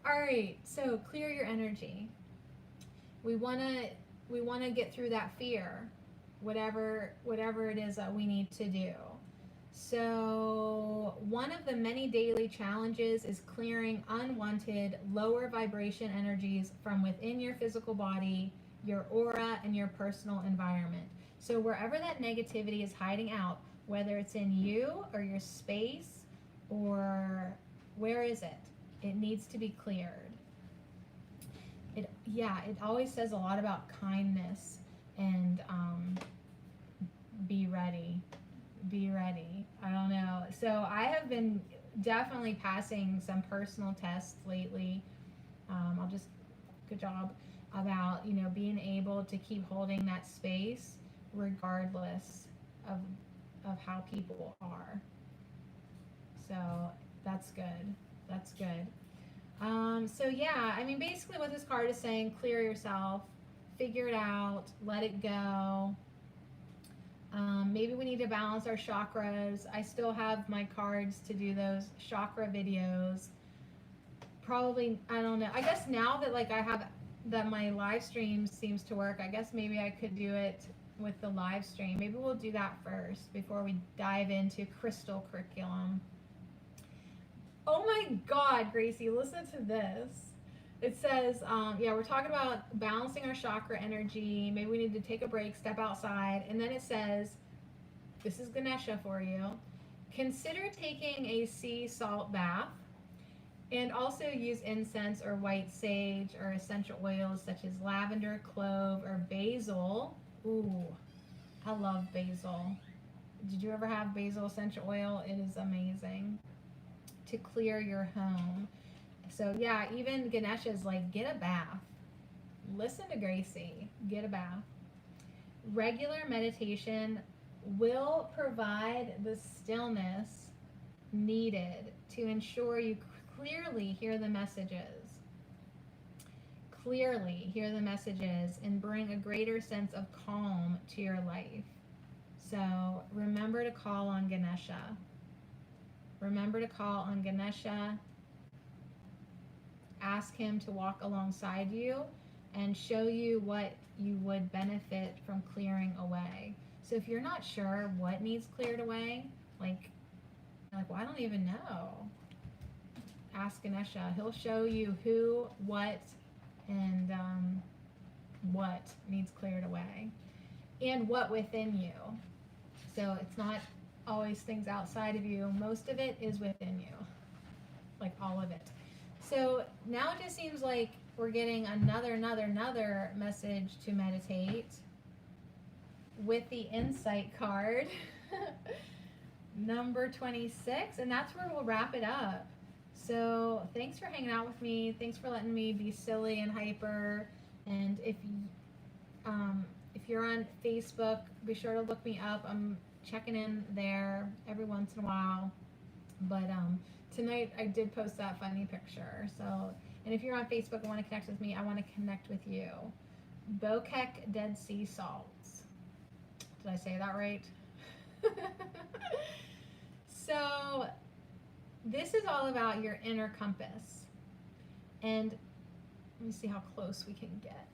All right. So clear your energy. We want to get through that fear, whatever it is that we need to do. So one of the many daily challenges is clearing unwanted, lower vibration energies from within your physical body, your aura, and your personal environment. So wherever that negativity is hiding out, whether it's in you or your space or where is it? It needs to be cleared. It always says a lot about kindness and be ready. Be ready. I don't know. So I have been definitely passing some personal tests lately. Good job about, being able to keep holding that space regardless of how people are. So that's good. That's good. So yeah, I mean, basically what this card is saying, clear yourself, figure it out, let it go. Maybe we need to balance our chakras. I still have my cards to do those chakra videos. Probably, I don't know. I guess now that that my live stream seems to work, I guess maybe I could do it with the live stream. Maybe we'll do that first before we dive into crystal curriculum. Oh my God, Gracie, listen to this. It says, we're talking about balancing our chakra energy. Maybe we need to take a break, step outside. And then it says, this is Ganesha for you. Consider taking a sea salt bath and also use incense or white sage or essential oils such as lavender, clove, or basil. Ooh, I love basil. Did you ever have basil essential oil? It is amazing to clear your home. So yeah, even Ganesha is like, get a bath. Listen to Gracie, get a bath. Regular meditation will provide the stillness needed to ensure you clearly hear the messages. Clearly hear the messages and bring a greater sense of calm to your life. So remember to call on Ganesha. Remember to call on Ganesha. Ask him to walk alongside you and show you what you would benefit from clearing away. So if you're not sure what needs cleared away, like well, I don't even know. Ask Ganesha. He'll show you who, what, and what needs cleared away, and what within you. So it's not always things outside of you. Most of it is within you, like all of it. So now it just seems like we're getting another message to meditate with the insight card, number 26, and that's where we'll wrap it up. So thanks for hanging out with me. Thanks for letting me be silly and hyper. And if you're on Facebook, be sure to look me up. I'm checking in there every once in a while. But tonight I did post that funny picture. So, and if you're on Facebook and want to connect with me, I want to connect with you. Bokek Dead Sea Salts. Did I say that right? So, this is all about your inner compass. And let me see how close we can get.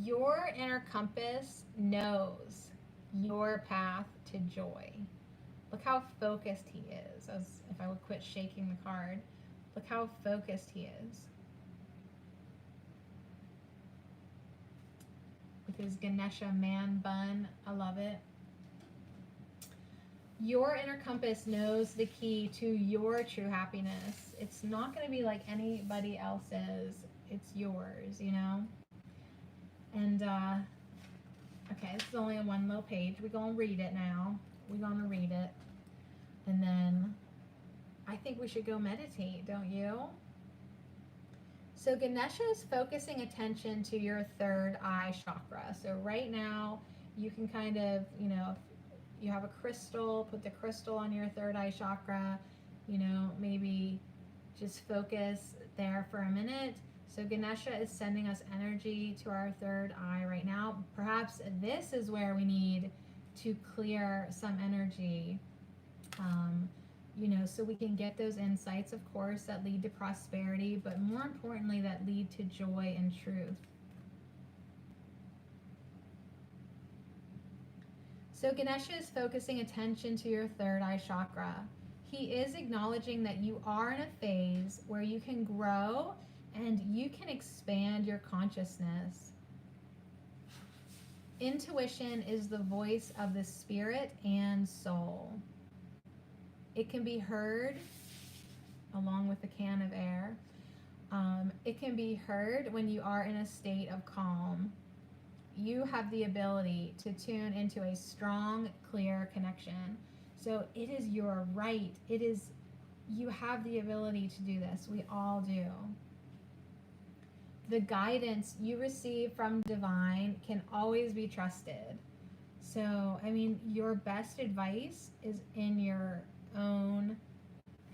Your inner compass knows your path to joy. Look how focused he is. As if I would quit shaking the card. Look how focused he is. With his Ganesha man bun. I love it. Your inner compass knows the key to your true happiness. It's not going to be like anybody else's. It's yours, you know? And, okay, this is only on one little page. We're going to read it now. We're going to read it. And then I think we should go meditate, don't you? So Ganesha is focusing attention to your third eye chakra. So right now, you can kind of, you know, you have a crystal, put the crystal on your third eye chakra, you know, maybe just focus there for a minute. So Ganesha is sending us energy to our third eye right now. Perhaps this is where we need to clear some energy, you know, so we can get those insights, of course, that lead to prosperity, but more importantly, that lead to joy and truth. So Ganesha is focusing attention to your third eye chakra. He is acknowledging that you are in a phase where you can grow and you can expand your consciousness. Intuition is the voice of the spirit and soul. It can be heard along with a can of air. It can be heard when you are in a state of calm. You have the ability to tune into a strong, clear connection. So it is your right. You have the ability to do this. We all do. The guidance you receive from divine can always be trusted. So, I mean, your best advice is in your own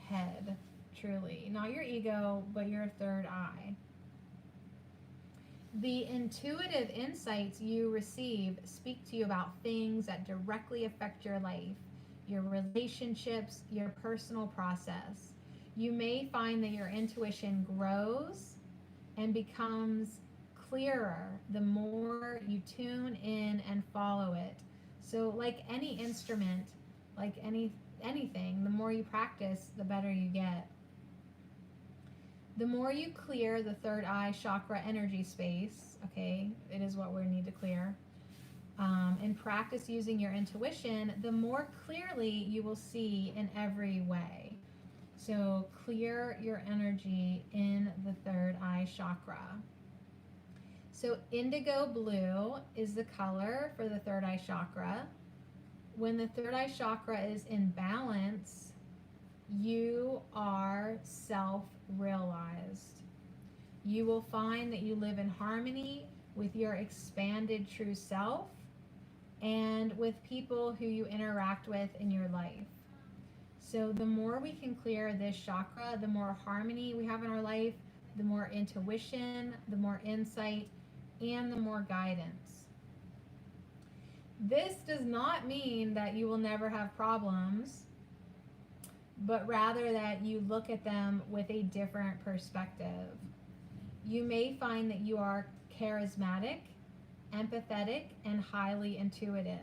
head, truly. Not your ego, but your third eye. The intuitive insights you receive speak to you about things that directly affect your life, your relationships, your personal process. You may find that your intuition grows and becomes clearer the more you tune in and follow it. So like any instrument, like anything, the more you practice, the better you get. The more you clear the third eye chakra energy space, okay, it is what we need to clear, and practice using your intuition, the more clearly you will see in every way. So clear your energy in the third eye chakra. So indigo blue is the color for the third eye chakra. When the third eye chakra is in balance, you are self-realized. You will find that you live in harmony with your expanded true self and with people who you interact with in your life. So the more we can clear this chakra, the more harmony we have in our life, the more intuition, the more insight, and the more guidance. This does not mean that you will never have problems, but rather that you look at them with a different perspective. You may find that you are charismatic, empathetic, and highly intuitive.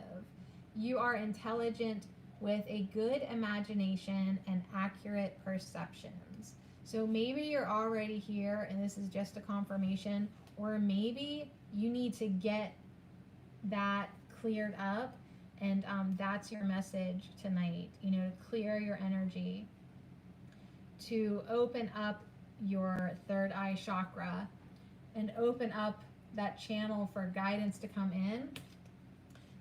You are intelligent with a good imagination and accurate perceptions. So maybe you're already here and this is just a confirmation, or maybe you need to get that cleared up And that's your message tonight, you know, to clear your energy, to open up your third eye chakra and open up that channel for guidance to come in.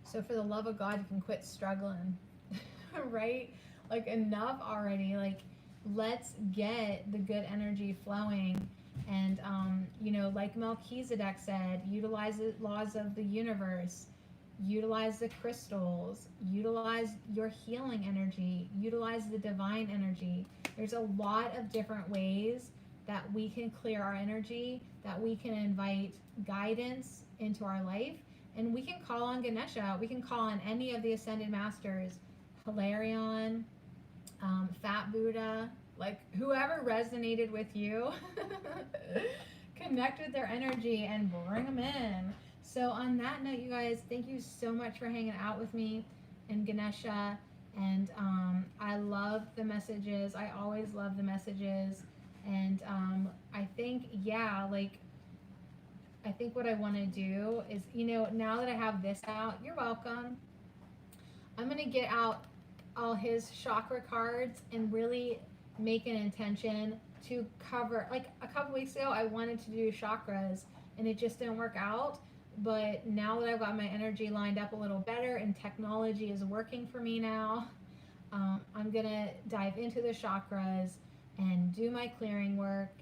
So for the love of God, you can quit struggling, right? Like enough already. Like let's get the good energy flowing. And, you know, like Melchizedek said, utilize the laws of the universe, utilize the crystals, utilize your healing energy, utilize the divine energy. There's a lot of different ways that we can clear our energy, that we can invite guidance into our life, and we can call on Ganesha. We can call on any of the ascended masters, Hilarion, Fat Buddha, like whoever resonated with you. Connect with their energy and bring them in. So on that note, you guys, thank you so much for hanging out with me and Ganesha. And I love the messages. I always love the messages. And I think, yeah, like, I think what I want to do is, you know, now that I have this out, you're welcome. I'm going to get out all his chakra cards and really make an intention to cover. Like a couple weeks ago, I wanted to do chakras and it just didn't work out. But now that I've got my energy lined up a little better and technology is working for me now, I'm going to dive into the chakras and do my clearing work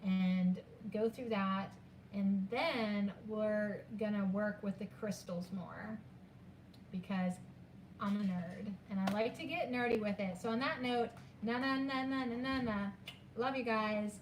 and go through that. And then we're going to work with the crystals more because I'm a nerd and I like to get nerdy with it. So on that note, na na na na na na na. Love you guys.